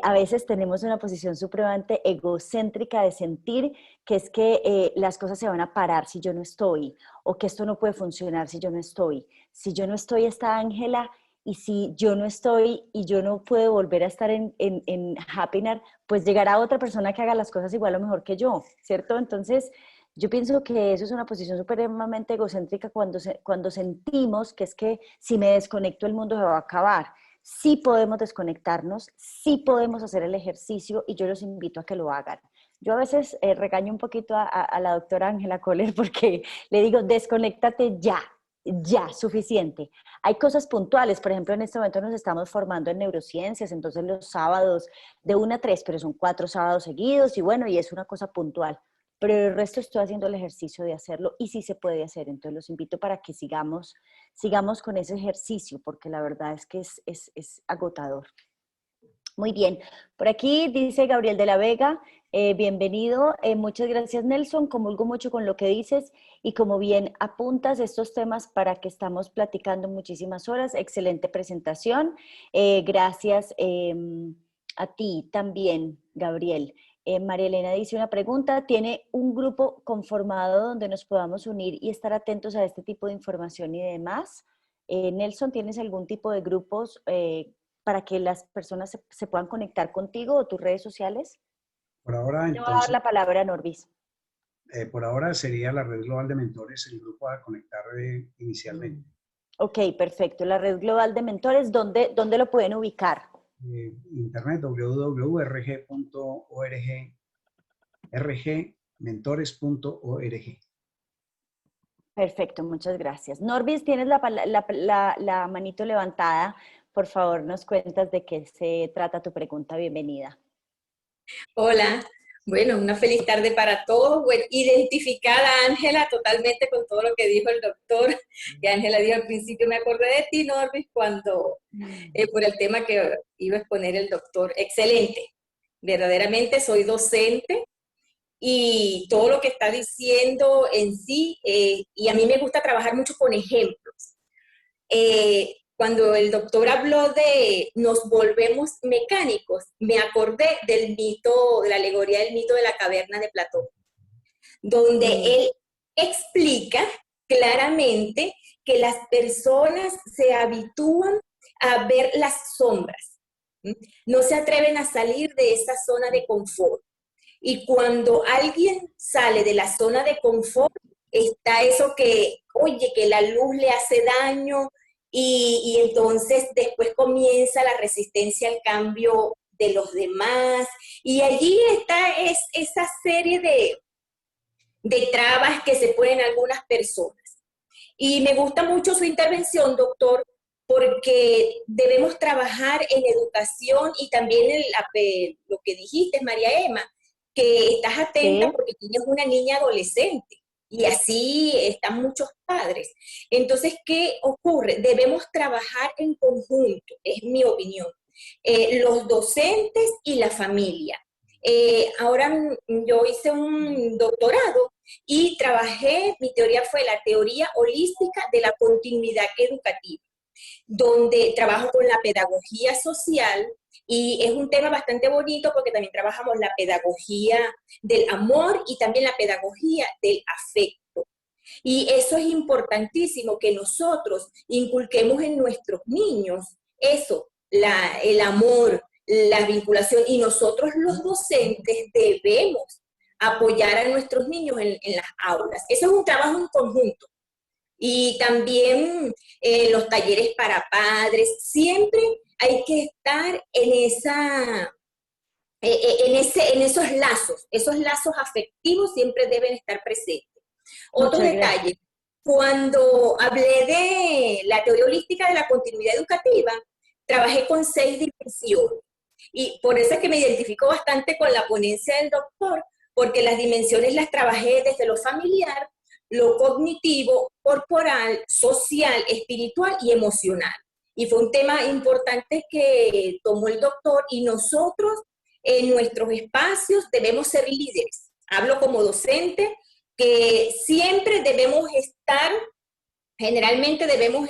A veces tenemos una posición supremamente egocéntrica de sentir que es que las cosas se van a parar si yo no estoy, o que esto no puede funcionar si yo no estoy. Si yo no estoy, está Ángela. Y si yo no estoy y yo no puedo volver a estar en Happinar, pues llegará otra persona que haga las cosas igual o mejor que yo, ¿cierto? Entonces, Yo pienso que eso es una posición supremamente egocéntrica cuando sentimos que es que si me desconecto el mundo se va a acabar. Sí podemos desconectarnos, sí podemos hacer el ejercicio y yo los invito a que lo hagan. Yo a veces regaño un poquito a la doctora Ángela Coller porque le digo, desconéctate ya, ya, suficiente. Hay cosas puntuales, por ejemplo, en este momento nos estamos formando en neurociencias, entonces los sábados de 1 a 3, pero son 4 sábados seguidos y bueno, y es una cosa puntual. Pero el resto estoy haciendo el ejercicio de hacerlo y sí se puede hacer, entonces los invito para que sigamos con ese ejercicio, porque la verdad es que es agotador. Muy bien, por aquí dice Gabriel de la Vega, bienvenido, muchas gracias Nelson, comulgo mucho con lo que dices y como bien apuntas estos temas para que estamos platicando muchísimas horas, excelente presentación, gracias a ti también Gabriel. María Elena dice una pregunta, ¿tiene un grupo conformado donde nos podamos unir y estar atentos a este tipo de información y demás? Nelson, ¿tienes algún tipo de grupos para que las personas se puedan conectar contigo o tus redes sociales? Por ahora, Te voy a dar entonces, la palabra a Norbis. por ahora sería la Red Global de Mentores el grupo a conectar inicialmente. Ok, perfecto. La Red Global de Mentores, ¿dónde lo pueden ubicar? Internet www.rg.org, rgmentores.org. Perfecto, muchas gracias. Norbis, tienes la manito levantada. Por favor, nos cuentas de qué se trata tu pregunta. Bienvenida. Hola, bueno, una feliz tarde para todos. Bueno, identificada Ángela totalmente con todo lo que dijo el doctor. Y Ángela dijo al principio, me acordé de ti, Norbis, cuando por el tema que iba a exponer el doctor. Excelente, verdaderamente soy docente y todo lo que está diciendo en sí, y a mí me gusta trabajar mucho con ejemplos. Cuando el doctor habló de nos volvemos mecánicos, me acordé del mito, de la alegoría del mito de la caverna de Platón, donde él explica claramente que las personas se habitúan a ver las sombras, no se atreven a salir de esa zona de confort. Y cuando alguien sale de la zona de confort, está eso que, oye, que la luz le hace daño, y entonces después comienza la resistencia al cambio de los demás, y allí está esa serie de trabas que se ponen algunas personas. Y me gusta mucho su intervención, doctor, porque debemos trabajar en educación y también en lo que dijiste, María Emma, que estás atenta Sí. porque tienes una niña adolescente. Y así están muchos padres. Entonces, ¿qué ocurre? Debemos trabajar en conjunto, es mi opinión. Los docentes y la familia. Ahora yo hice un doctorado y trabajé, mi teoría fue la teoría holística de la continuidad educativa, donde trabajo con la pedagogía social y es un tema bastante bonito porque también trabajamos la pedagogía del amor y también la pedagogía del afecto. Y eso es importantísimo, que nosotros inculquemos en nuestros niños eso, el amor, la vinculación, y nosotros los docentes debemos apoyar a nuestros niños en las aulas. Eso es un trabajo en conjunto. Y también los talleres para padres, siempre hay que estar en esos lazos afectivos siempre deben estar presentes. Otro Muchas detalle, gracias. cuando hablé de la teoría holística de la continuidad educativa, trabajé con 6 dimensiones. Y por eso es que me identifico bastante con la ponencia del doctor, porque las dimensiones las trabajé desde lo familiar, lo cognitivo, corporal, social, espiritual y emocional. Y fue un tema importante que tomó el doctor, y nosotros en nuestros espacios debemos ser líderes. Hablo como docente, que siempre debemos estar, generalmente debemos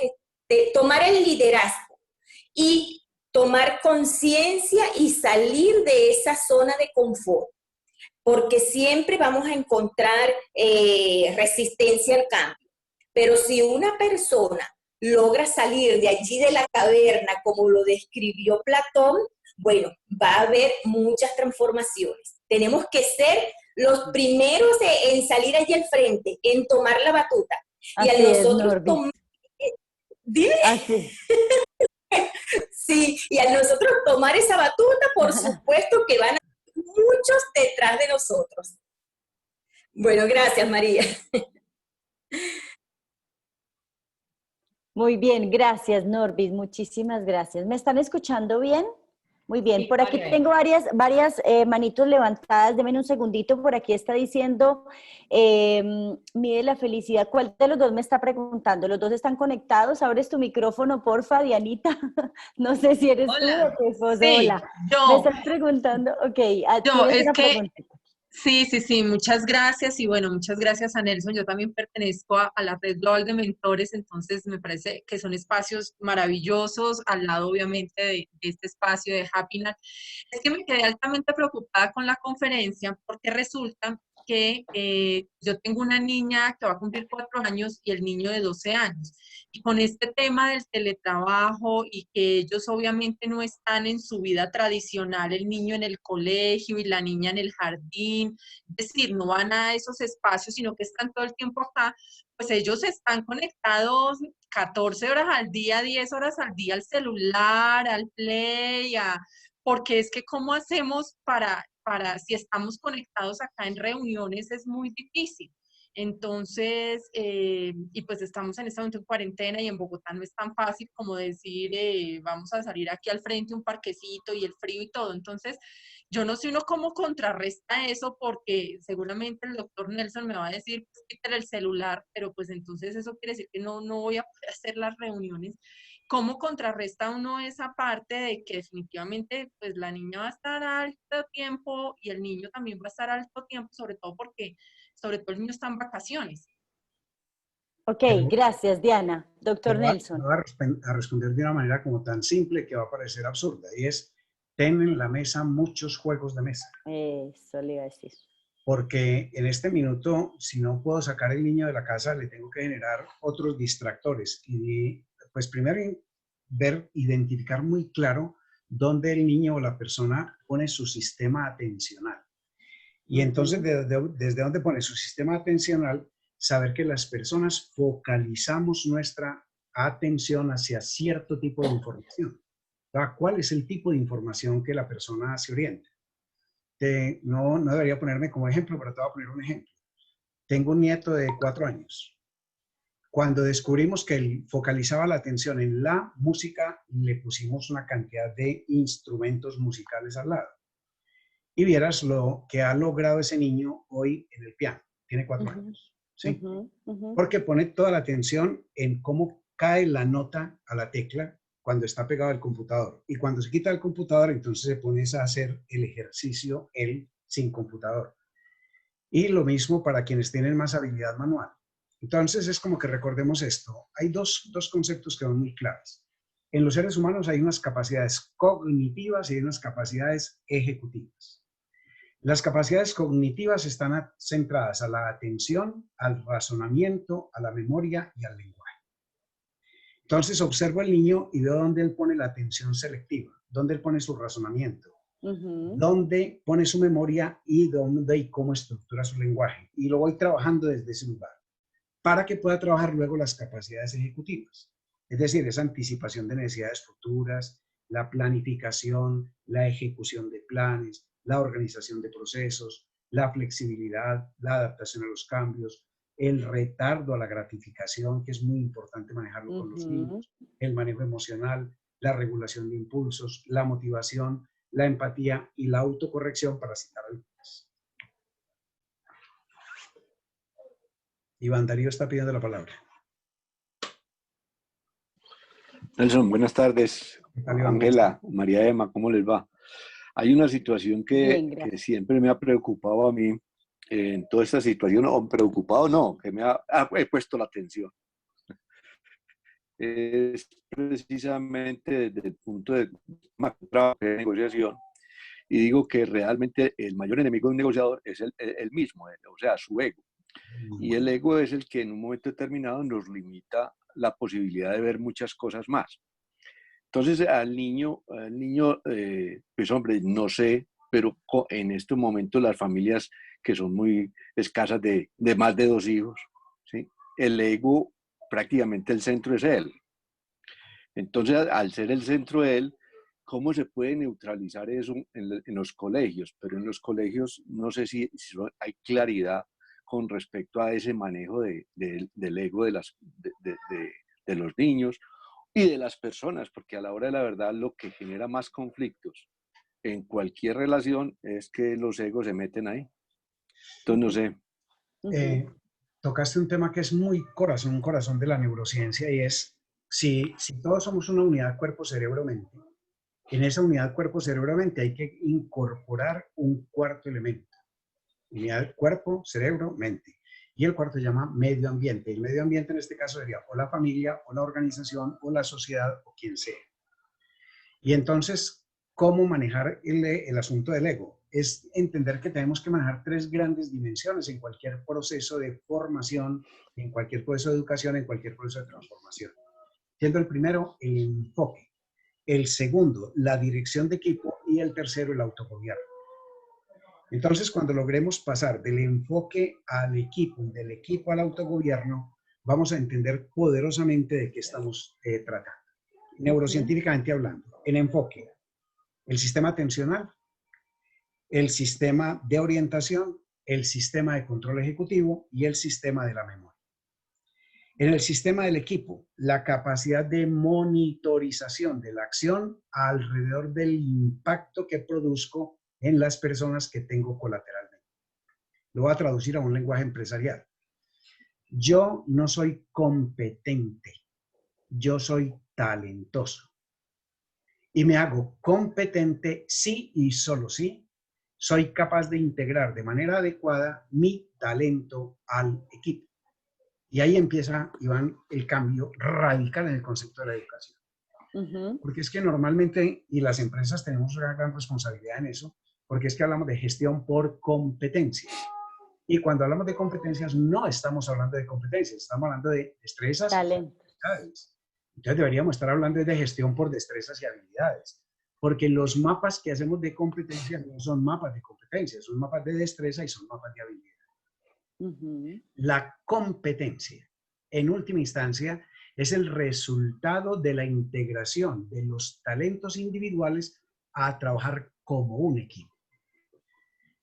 tomar el liderazgo y tomar conciencia y salir de esa zona de confort, porque siempre vamos a encontrar resistencia al cambio. Pero si una persona logra salir de allí de la caverna, como lo describió Platón, bueno, va a haber muchas transformaciones. Tenemos que ser los primeros en salir allí al frente, en tomar la batuta. Y Así a es, nosotros Norby. tomar, dime, Así. sí, y a nosotros tomar esa batuta, por supuesto que van a muchos detrás de nosotros. Bueno, gracias, María. Muy bien, gracias, Norbis, muchísimas gracias. ¿Me están escuchando bien? Muy bien, Sí, por aquí María. tengo varias manitos levantadas. Deme un segundito, por aquí está diciendo, mide la felicidad. ¿Cuál de los dos me está preguntando? ¿Los dos están conectados? Abres tu micrófono, porfa, Dianita. No sé si eres tú Hola. o tu esposo. Sí, Hola. ¿Me yo, estás preguntando? Ok, ¿tienes es una que pregunta? sí, muchas gracias y bueno, muchas gracias a Nelson. Yo también pertenezco a la Red Global de Mentores, entonces me parece que son espacios maravillosos, al lado obviamente de este espacio de Happiness. Es que me quedé altamente preocupada con la conferencia porque resulta que yo tengo una niña que va a cumplir 4 años y el niño de 12 años. Y con este tema del teletrabajo y que ellos obviamente no están en su vida tradicional, el niño en el colegio y la niña en el jardín, es decir, no van a esos espacios, sino que están todo el tiempo acá, pues ellos están conectados 14 horas al día, 10 horas al día al celular, al play, porque es que cómo hacemos si estamos conectados acá en reuniones es muy difícil. Entonces, y pues estamos en este momento en cuarentena y en Bogotá no es tan fácil como decir, vamos a salir aquí al frente, un parquecito y el frío y todo. Entonces, yo no sé uno cómo contrarresta eso porque seguramente el doctor Nelson me va a decir, pues quítale el celular, pero pues entonces eso quiere decir que no voy a poder hacer las reuniones. ¿Cómo contrarresta uno esa parte de que definitivamente pues la niña va a estar alto tiempo y el niño también va a estar alto tiempo, sobre todo el niño está en vacaciones? Ok, gracias, Diana. Doctor Nelson. Voy a responder de una manera como tan simple que va a parecer absurda, y es, ten en la mesa muchos juegos de mesa. Eso le iba a decir. Porque en este minuto, si no puedo sacar el niño de la casa, le tengo que generar otros distractores. Y pues primero identificar muy claro dónde el niño o la persona pone su sistema atencional. Y entonces, desde dónde pone su sistema atencional, saber que las personas focalizamos nuestra atención hacia cierto tipo de información. ¿Cuál es el tipo de información que la persona se orienta? No debería ponerme como ejemplo, pero te voy a poner un ejemplo. Tengo un nieto de 4 años. Cuando descubrimos que él focalizaba la atención en la música, le pusimos una cantidad de instrumentos musicales al lado. Y vieras lo que ha logrado ese niño hoy en el piano. Tiene 4 años. ¿Sí? Porque pone toda la atención en cómo cae la nota a la tecla cuando está pegado al computador. Y cuando se quita el computador, entonces se pone a hacer el ejercicio él sin computador. Y lo mismo para quienes tienen más habilidad manual. Entonces es como que recordemos esto. Hay dos conceptos que son muy claves. En los seres humanos hay unas capacidades cognitivas y unas capacidades ejecutivas. Las capacidades cognitivas están centradas a la atención, al razonamiento, a la memoria y al lenguaje. Entonces observo al niño y veo dónde él pone la atención selectiva, dónde él pone su razonamiento, dónde pone su memoria y dónde y cómo estructura su lenguaje. Y lo voy trabajando desde ese lugar para que pueda trabajar luego las capacidades ejecutivas. Es decir, esa anticipación de necesidades futuras, la planificación, la ejecución de planes, la organización de procesos, la flexibilidad, la adaptación a los cambios, el retardo a la gratificación, que es muy importante manejarlo con los niños, el manejo emocional, la regulación de impulsos, la motivación, la empatía y la autocorrección, para citar algunas. Iván Darío está pidiendo la palabra. Nelson, buenas tardes. Ángela, María Emma, ¿cómo les va? Hay una situación que siempre me ha preocupado a mí en toda esta situación, o preocupado no, que me he puesto la atención. Es precisamente desde el punto de negociación, y digo que realmente el mayor enemigo de un negociador es el mismo, o sea, su ego. Y el ego es el que en un momento determinado nos limita la posibilidad de ver muchas cosas más. Entonces al niño pues hombre, no sé pero en estos momentos las familias que son muy escasas de más de 2 hijos, ¿sí? El ego, prácticamente el centro es él. Entonces, al ser el centro de él, ¿cómo se puede neutralizar eso en los colegios? Pero en los colegios no sé si hay claridad con respecto a ese manejo del ego de los niños y de las personas, porque a la hora de la verdad lo que genera más conflictos en cualquier relación es que los egos se meten ahí. Entonces, no sé. Tocaste un tema que es muy un corazón de la neurociencia, y es, si todos somos una unidad cuerpo-cerebro-mente, en esa unidad cuerpo-cerebro-mente hay que incorporar un cuarto elemento. Unidad cuerpo-cerebro-mente. Y el cuarto se llama medio ambiente. El medio ambiente en este caso sería o la familia, o la organización, o la sociedad, o quien sea. Y entonces, ¿cómo manejar el asunto del ego? Es entender que tenemos que manejar 3 grandes dimensiones en cualquier proceso de formación, en cualquier proceso de educación, en cualquier proceso de transformación. Siendo el primero, el enfoque. El segundo, la dirección de equipo. Y el tercero, el autogobierno. Entonces, cuando logremos pasar del enfoque al equipo, del equipo al autogobierno, vamos a entender poderosamente de qué estamos tratando. Neurocientíficamente hablando, el enfoque, el sistema atencional, el sistema de orientación, el sistema de control ejecutivo y el sistema de la memoria. En el sistema del equipo, la capacidad de monitorización de la acción alrededor del impacto que produzco en las personas que tengo colateralmente. Lo voy a traducir a un lenguaje empresarial. Yo no soy competente, yo soy talentoso. Y me hago competente si y solo si soy capaz de integrar de manera adecuada mi talento al equipo. Y ahí empieza, Iván, el cambio radical en el concepto de la educación. Porque es que normalmente, y las empresas tenemos una gran responsabilidad en eso, porque es que hablamos de gestión por competencias. Y cuando hablamos de competencias, no estamos hablando de competencias, estamos hablando de destrezas y habilidades. Entonces deberíamos estar hablando de gestión por destrezas y habilidades. Porque los mapas que hacemos de competencias no son mapas de competencias, son mapas de destreza y son mapas de habilidad. La competencia, en última instancia, es el resultado de la integración de los talentos individuales a trabajar como un equipo.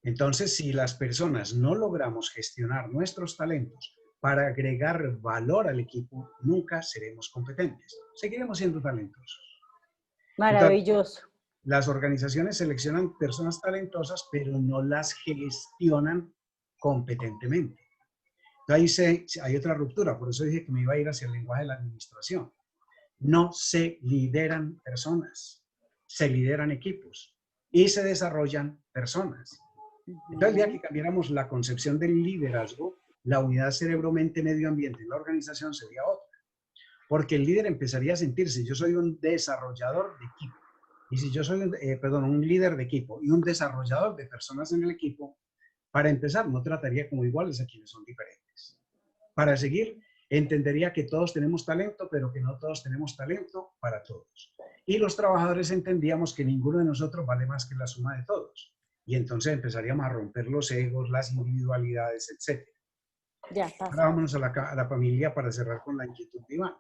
Entonces, si las personas no logramos gestionar nuestros talentos para agregar valor al equipo, nunca seremos competentes. Seguiremos siendo talentosos. Maravilloso. Entonces, las organizaciones seleccionan personas talentosas, pero no las gestionan competentemente. Entonces, ahí hay otra ruptura, por eso dije que me iba a ir hacia el lenguaje de la administración. No se lideran personas, se lideran equipos y se desarrollan personas. Entonces, el día que cambiáramos la concepción del liderazgo, la unidad cerebro-mente-medio ambiente en la organización sería otra. Porque el líder empezaría a sentirse, yo soy un desarrollador de equipo. Y si yo soy un líder de equipo y un desarrollador de personas en el equipo, para empezar, no trataría como iguales a quienes son diferentes. Para seguir, entendería que todos tenemos talento, pero que no todos tenemos talento para todos. Y los trabajadores entendíamos que ninguno de nosotros vale más que la suma de todos. Y entonces empezaríamos a romper los egos, las individualidades, etc. Ahora vámonos a la familia para cerrar con la inquietud de Iván.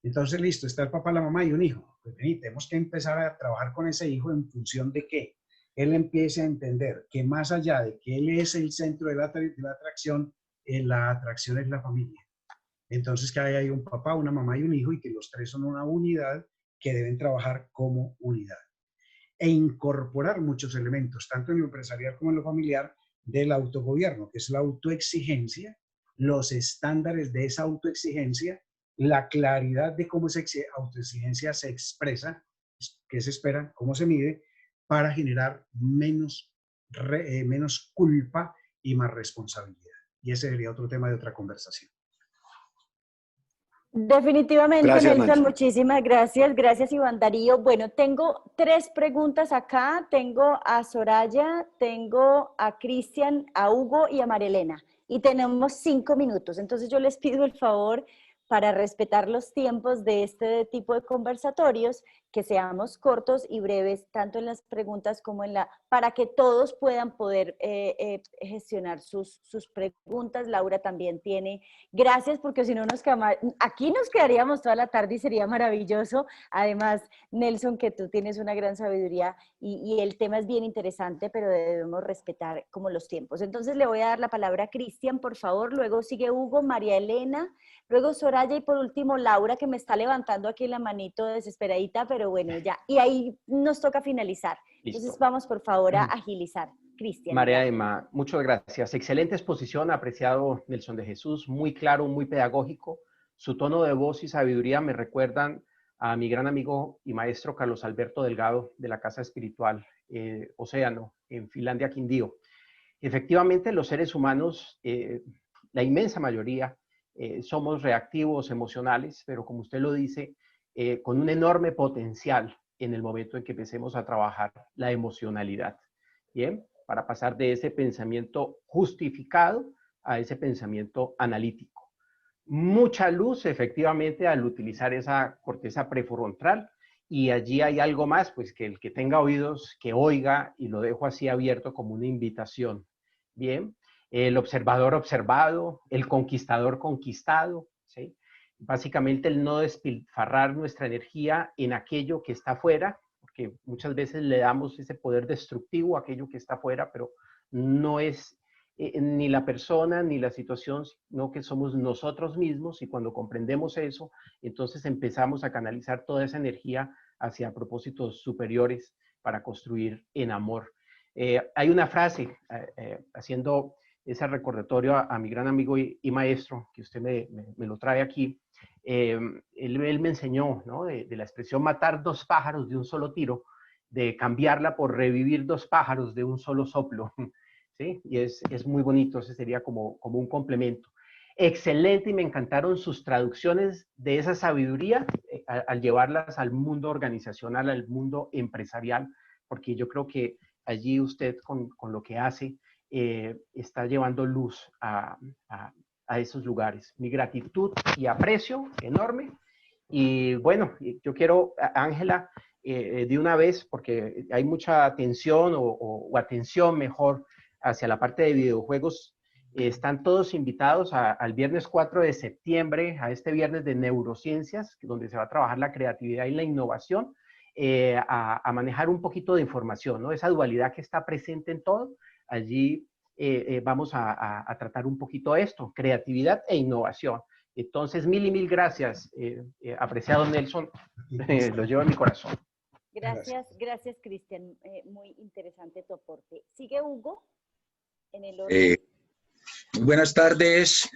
Entonces, listo, está el papá, la mamá y un hijo. Pues tenemos que empezar a trabajar con ese hijo en función de que él empiece a entender que más allá de que él es el centro de la atracción es la familia. Entonces, que hay un papá, una mamá y un hijo y que los 3 son una unidad que deben trabajar como unidad. E incorporar muchos elementos, tanto en lo empresarial como en lo familiar, del autogobierno, que es la autoexigencia, los estándares de esa autoexigencia, la claridad de cómo esa autoexigencia se expresa, qué se espera, cómo se mide, para generar menos culpa y más responsabilidad. Y ese sería otro tema de otra conversación. Definitivamente, Gracias, Nelson, Nancy. muchísimas gracias. Gracias, Iván Darío. Bueno, tengo 3 preguntas acá. Tengo a Soraya, tengo a Cristian, a Hugo y a Marilena. Y tenemos 5 minutos. Entonces yo les pido el favor, para respetar los tiempos de este tipo de conversatorios, que seamos cortos y breves, tanto en las preguntas como en para que todos puedan poder gestionar sus preguntas. Laura también tiene. Gracias, porque si no aquí nos quedaríamos toda la tarde y sería maravilloso. Además, Nelson, que tú tienes una gran sabiduría y el tema es bien interesante, pero debemos respetar como los tiempos. Entonces le voy a dar la palabra a Cristian, por favor. Luego sigue Hugo, María Elena, luego Soraya y por último Laura, que me está levantando aquí la manito desesperadita, pero bueno, ya. Y ahí nos toca finalizar. Listo. Entonces vamos, por favor, a agilizar. Cristian. María Emma, muchas gracias. Excelente exposición, apreciado Nelson de Jesús, muy claro, muy pedagógico. Su tono de voz y sabiduría me recuerdan a mi gran amigo y maestro Carlos Alberto Delgado de la Casa Espiritual Océano en Finlandia, Quindío. Efectivamente, los seres humanos, la inmensa mayoría, somos reactivos, emocionales, pero como usted lo dice, con un enorme potencial en el momento en que empecemos a trabajar la emocionalidad. Bien, para pasar de ese pensamiento justificado a ese pensamiento analítico. Mucha luz, efectivamente, al utilizar esa corteza prefrontal, y allí hay algo más, pues que el que tenga oídos, que oiga, y lo dejo así abierto como una invitación. Bien, el observador observado, el conquistador conquistado, ¿sí? Básicamente el no despilfarrar nuestra energía en aquello que está afuera, porque muchas veces le damos ese poder destructivo a aquello que está afuera, pero no es ni la persona ni la situación, sino que somos nosotros mismos, y cuando comprendemos eso, entonces empezamos a canalizar toda esa energía hacia propósitos superiores para construir en amor. Hay una frase, haciendo ese recordatorio a mi gran amigo y maestro, que usted me lo trae aquí. Él me enseñó, ¿no? de la expresión matar 2 pájaros de un solo tiro, de cambiarla por revivir 2 pájaros de un solo soplo, ¿sí? Y es muy bonito, ese sería como un complemento. Excelente, y me encantaron sus traducciones de esa sabiduría al llevarlas al mundo organizacional, al mundo empresarial, porque yo creo que allí usted con lo que hace está llevando luz a esos lugares. Mi gratitud y aprecio enorme. Y bueno, yo quiero, Ángela, de una vez, porque hay mucha atención o atención mejor hacia la parte de videojuegos, están todos invitados al viernes 4 de septiembre, a este viernes de neurociencias, donde se va a trabajar la creatividad y la innovación, a manejar un poquito de información, ¿no? Esa dualidad que está presente en todo. Allí vamos a tratar un poquito esto, creatividad e innovación. Entonces, mil y mil gracias, apreciado Nelson, lo llevo en mi corazón. Gracias, Cristian. Muy interesante tu aporte. Sigue Hugo, en el orden. Buenas tardes,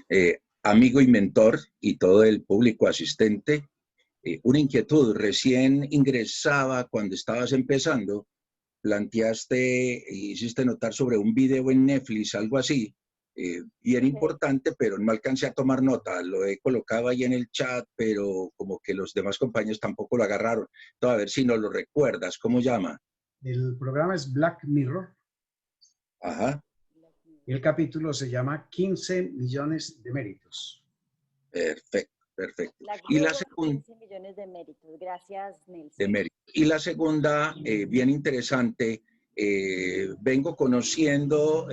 amigo y mentor y todo el público asistente. Una inquietud, recién ingresaba cuando estabas empezando, planteaste, hiciste notar sobre un video en Netflix, algo así, bien importante, pero no alcancé a tomar nota, lo he colocado ahí en el chat, pero como que los demás compañeros tampoco lo agarraron. Entonces, a ver si nos lo recuerdas, ¿cómo llama? El programa es Black Mirror. Ajá. El capítulo se llama 15 millones de méritos. Perfecto, perfecto. Y la segunda, 15 millones de méritos. Gracias, Nelson. De méritos. Y la segunda, bien interesante, vengo conociendo,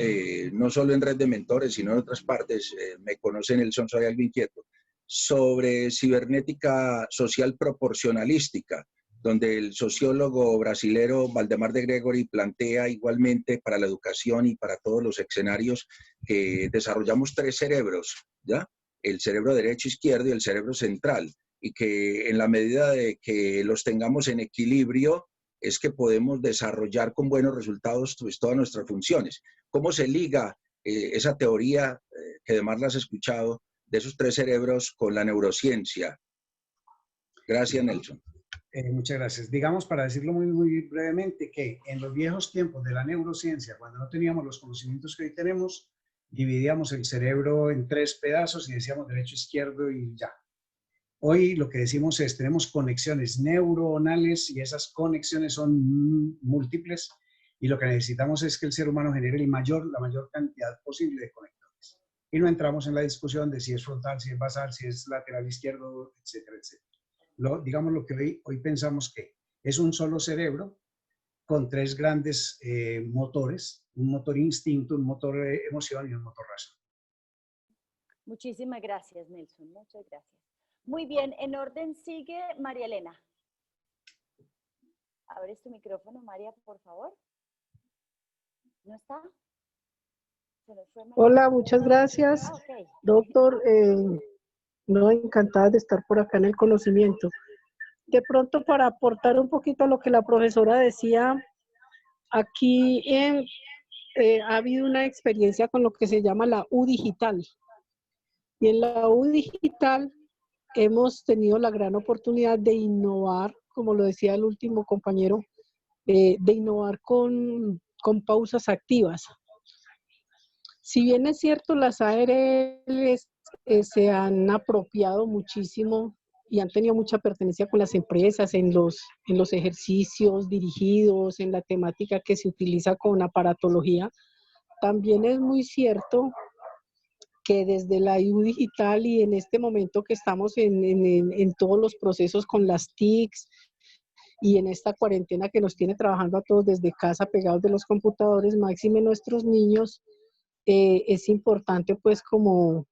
no solo en Red de Mentores, sino en otras partes, me conocen Nelson, soy algo inquieto, sobre cibernética social proporcionalística, donde el sociólogo brasilero Valdemar de Gregori plantea igualmente para la educación y para todos los escenarios que desarrollamos 3 cerebros, ¿ya? El cerebro derecho, izquierdo y el cerebro central, y que en la medida de que los tengamos en equilibrio es que podemos desarrollar con buenos resultados pues, todas nuestras funciones. ¿Cómo se liga esa teoría, que además la has escuchado, de esos 3 cerebros con la neurociencia? Gracias, Nelson. Muchas gracias. Digamos, para decirlo muy, muy brevemente, que en los viejos tiempos de la neurociencia, cuando no teníamos los conocimientos que hoy tenemos, dividíamos el cerebro en 3 pedazos y decíamos derecho, izquierdo y ya. Hoy lo que decimos es, tenemos conexiones neuronales y esas conexiones son múltiples, y lo que necesitamos es que el ser humano genere la mayor cantidad posible de conectores. Y no entramos en la discusión de si es frontal, si es basal, si es lateral izquierdo, etcétera, etcétera. Digamos lo que hoy pensamos que Es un solo cerebro con tres grandes motores, un motor instinto, un motor emoción y un motor razón. Muchísimas gracias, Nelson. Muchas gracias. Muy bien, en orden sigue María Elena. Abres tu micrófono, María, por favor. ¿No está? ¿Se nos fue, María? Hola, muchas gracias. Okay. Doctor, no, encantada de estar por acá en el conocimiento. De pronto, para aportar un poquito a lo que la profesora decía, aquí ha habido una experiencia con lo que se llama la U digital. Y en la U digital hemos tenido la gran oportunidad de innovar, como lo decía el último compañero, de innovar con pausas activas. Si bien es cierto, las ARLs se han apropiado muchísimo y han tenido mucha pertenencia con las empresas en los ejercicios dirigidos, en la temática que se utiliza con aparatología, también es muy cierto que desde la U digital y en este momento que estamos en todos los procesos con las TICs y en esta cuarentena que nos tiene trabajando a todos desde casa pegados de los computadores, máxime nuestros niños, es importante pues como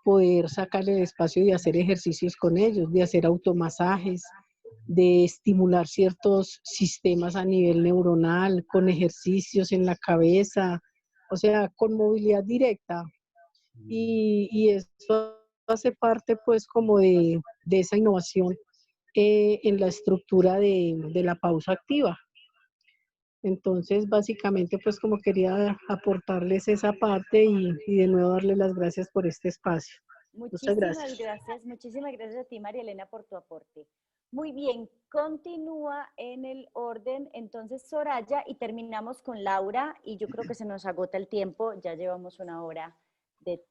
poder sacarle el espacio de hacer ejercicios con ellos, de hacer automasajes, de estimular ciertos sistemas a nivel neuronal, con ejercicios en la cabeza, o sea, con movilidad directa. Y eso hace parte pues como de esa innovación en la estructura de la pausa activa. Entonces, básicamente, pues como quería aportarles esa parte y de nuevo darles las gracias por este espacio. Muchas gracias. Muchísimas gracias a ti, María Elena, por tu aporte. Muy bien, continúa en el orden, entonces Soraya, y terminamos con Laura, y yo creo que se nos agota el tiempo, ya llevamos una hora de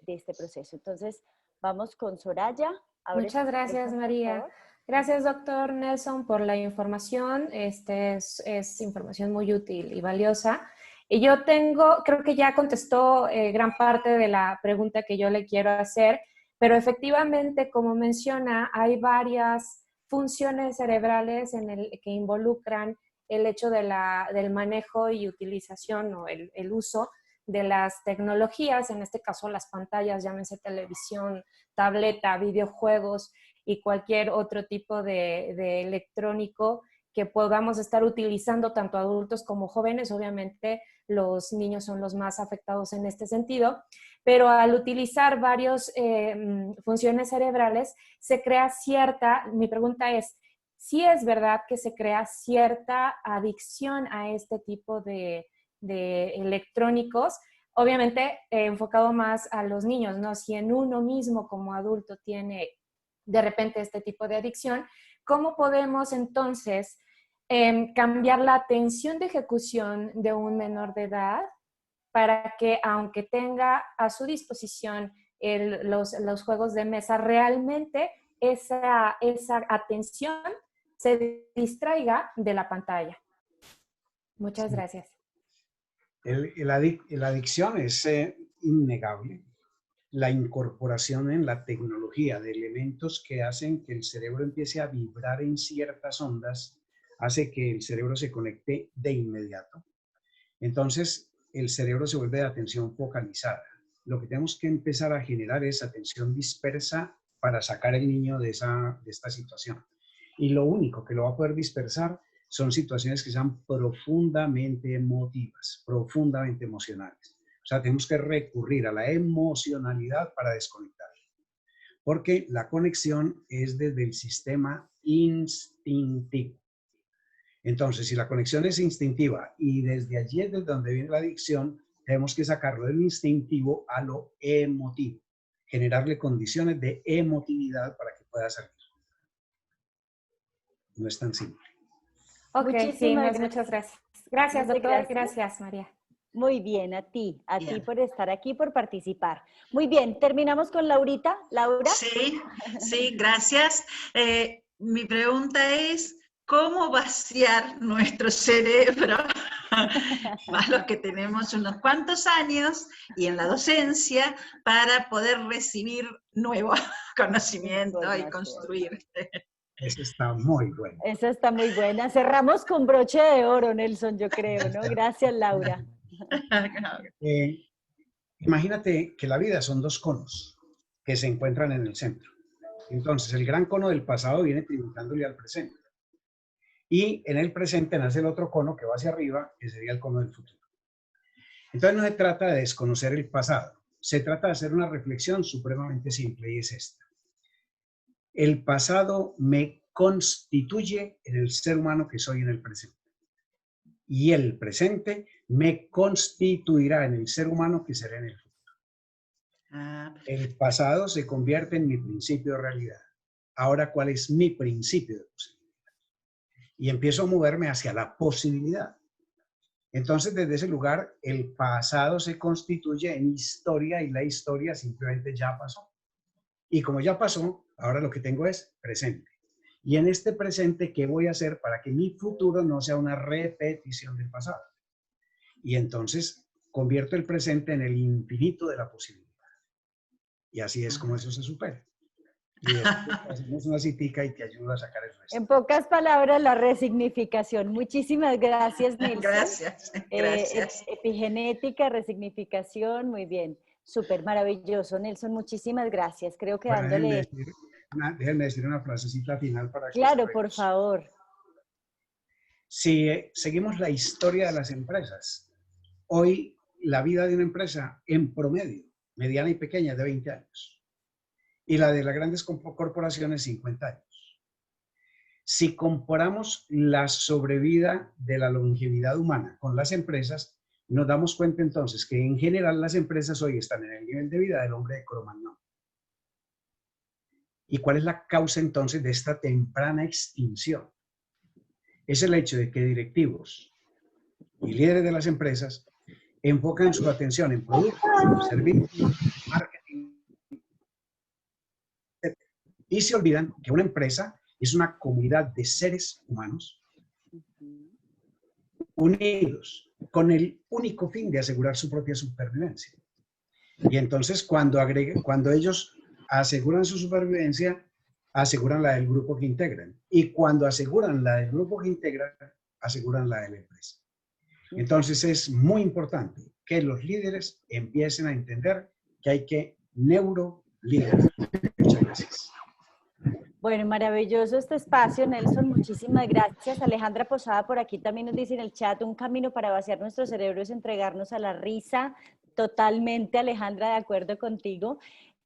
este proceso. Entonces, vamos con Soraya. Muchas gracias, María. Gracias, doctor Nelson, por la información. Es información muy útil y valiosa. Y yo creo que ya contestó gran parte de la pregunta que yo le quiero hacer, pero efectivamente, como menciona, hay varias funciones cerebrales que involucran el hecho del manejo y utilización o el uso de las tecnologías, en este caso las pantallas, llámense televisión, tableta, videojuegos y cualquier otro tipo de electrónico que podamos estar utilizando tanto adultos como jóvenes. Obviamente los niños son los más afectados en este sentido, pero al utilizar varias funciones cerebrales se crea mi pregunta es, ¿sí es verdad que se crea cierta adicción a este tipo de electrónicos? Obviamente enfocado más a los niños, ¿no? Si en uno mismo como adulto tiene de repente este tipo de adicción, ¿cómo podemos entonces cambiar la atención de ejecución de un menor de edad para que, aunque tenga a su disposición los juegos de mesa, realmente esa atención se distraiga de la pantalla? Muchas gracias. La adicción es innegable. La incorporación en la tecnología de elementos que hacen que el cerebro empiece a vibrar en ciertas ondas, hace que el cerebro se conecte de inmediato. Entonces, el cerebro se vuelve de atención focalizada. Lo que tenemos que empezar a generar es atención dispersa para sacar al niño de esta situación. Y lo único que lo va a poder dispersar son situaciones que sean profundamente emotivas, profundamente emocionales. O sea, tenemos que recurrir a la emocionalidad para desconectar. Porque la conexión es desde el sistema instintivo. Entonces, si la conexión es instintiva y desde allí es desde donde viene la adicción, tenemos que sacarlo del instintivo a lo emotivo. Generarle condiciones de emotividad para que pueda salir. No es tan simple. Ok, muchas gracias. Gracias, doctor. Gracias, María. Muy bien, a ti por estar aquí, por participar. Muy bien, terminamos con Laurita. ¿Laura? Sí, gracias. Mi pregunta es, ¿cómo vaciar nuestro cerebro, más los que tenemos unos cuantos años y en la docencia, para poder recibir nuevo conocimiento y construir? Esa está muy buena. Esa está muy buena. Cerramos con broche de oro, Nelson, yo creo, ¿no? Gracias, Laura. Imagínate que la vida son dos conos que se encuentran en el centro. Entonces, el gran cono del pasado viene tributándole al presente. Y en el presente nace el otro cono que va hacia arriba, que sería el cono del futuro. Entonces, no se trata de desconocer el pasado. Se trata de hacer una reflexión supremamente simple y es esta. El pasado me constituye en el ser humano que soy en el presente. Y el presente me constituirá en el ser humano que seré en el futuro. El pasado se convierte en mi principio de realidad. Ahora, ¿cuál es mi principio de posibilidad? Y empiezo a moverme hacia la posibilidad. Entonces, desde ese lugar, el pasado se constituye en historia y la historia simplemente ya pasó. Y como ya pasó, ahora lo que tengo es presente. Y en este presente, ¿qué voy a hacer para que mi futuro no sea una repetición del pasado? Y entonces convierto el presente en el infinito de la posibilidad. Y así es como eso se supera. Y hacemos una citica y te ayuda a sacar el resto. En pocas palabras, la resignificación. Muchísimas gracias, Nelson. Gracias, gracias. Epigenética, resignificación, muy bien. Súper maravilloso, Nelson. Muchísimas gracias. Creo que Bueno, dándole... déjenme decir una frasecita final para que... Claro, por favor. Si seguimos la historia de las empresas, hoy la vida de una empresa en promedio, mediana y pequeña, es de 20 años. Y la de las grandes corporaciones, 50 años. Si comparamos la sobrevida de la longevidad humana con las empresas, nos damos cuenta entonces que en general las empresas hoy están en el nivel de vida del hombre de Cro-Magnon. ¿Y cuál es la causa entonces de esta temprana extinción? Es el hecho de que directivos y líderes de las empresas enfocan su atención en productos, servicios, marketing, etc. Y se olvidan que una empresa es una comunidad de seres humanos unidos con el único fin de asegurar su propia supervivencia. Y entonces cuando ellos aseguran su supervivencia, aseguran la del grupo que integran. Y cuando aseguran la del grupo que integran, aseguran la de la empresa. Entonces es muy importante que los líderes empiecen a entender que hay que neuroliderar. Muchas gracias. Bueno, maravilloso este espacio, Nelson. Muchísimas gracias. Alejandra Posada por aquí también nos dice en el chat, un camino para vaciar nuestro cerebro es entregarnos a la risa. Totalmente, Alejandra, de acuerdo contigo.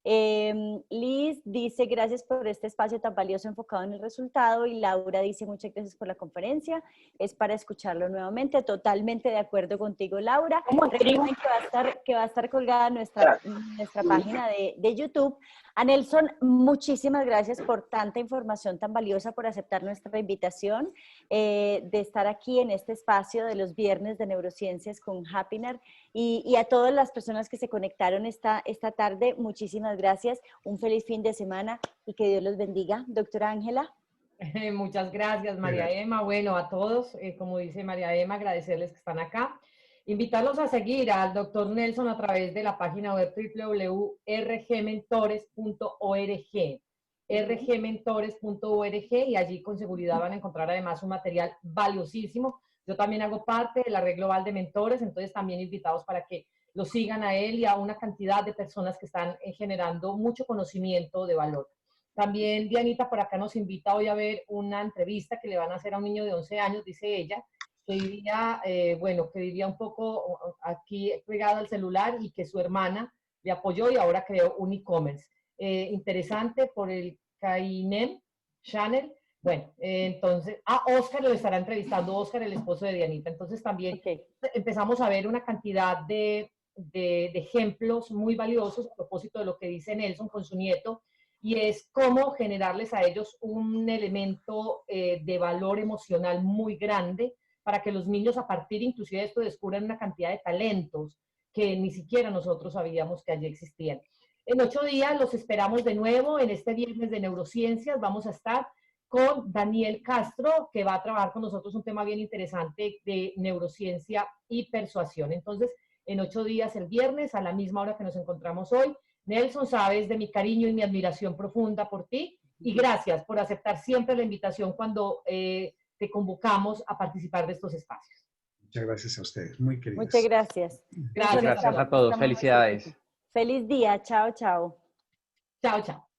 Liz dice, gracias por este espacio tan valioso enfocado en el resultado. Y Laura dice, muchas gracias por la conferencia. Es para escucharlo nuevamente. Totalmente de acuerdo contigo, Laura. Recuerden que va a estar colgada nuestra página de YouTube. A Nelson, muchísimas gracias por tanta información tan valiosa, por aceptar nuestra invitación de estar aquí en este espacio de los viernes de neurociencias con Happiner y a todas las personas que se conectaron esta tarde, muchísimas gracias, un feliz fin de semana y que Dios los bendiga. Doctora Ángela. Muchas gracias, María Emma. Bueno, a todos, como dice María Emma, agradecerles que están acá. Invitarlos a seguir al doctor Nelson a través de la página web www.rgmentores.org rgmentores.org y allí con seguridad van a encontrar además un material valiosísimo. Yo también hago parte de la red global de mentores, entonces también invitados para que lo sigan a él y a una cantidad de personas que están generando mucho conocimiento de valor. También Dianita por acá nos invita hoy a ver una entrevista que le van a hacer a un niño de 11 años, dice ella, que vivía, que vivía un poco aquí pegado al celular y que su hermana le apoyó y ahora creó un e-commerce. Interesante por el Kainem Channel. Bueno, entonces, Oscar lo estará entrevistando, Oscar, el esposo de Dianita. Entonces también empezamos a ver una cantidad de ejemplos muy valiosos a propósito de lo que dice Nelson con su nieto, y es cómo generarles a ellos un elemento de valor emocional muy grande para que los niños a partir inclusive de esto descubran una cantidad de talentos que ni siquiera nosotros sabíamos que allí existían. En 8 días los esperamos de nuevo en este viernes de neurociencias. Vamos a estar con Daniel Castro, que va a trabajar con nosotros un tema bien interesante de neurociencia y persuasión. Entonces, en 8 días el viernes, a la misma hora que nos encontramos hoy. Nelson, sabes de mi cariño y mi admiración profunda por ti Y gracias por aceptar siempre la invitación cuando te convocamos a participar de estos espacios. Muchas gracias a ustedes, muy queridos. Muchas gracias. Gracias a todos. Felicidades. Feliz día. Chao, chao. Chao, chao.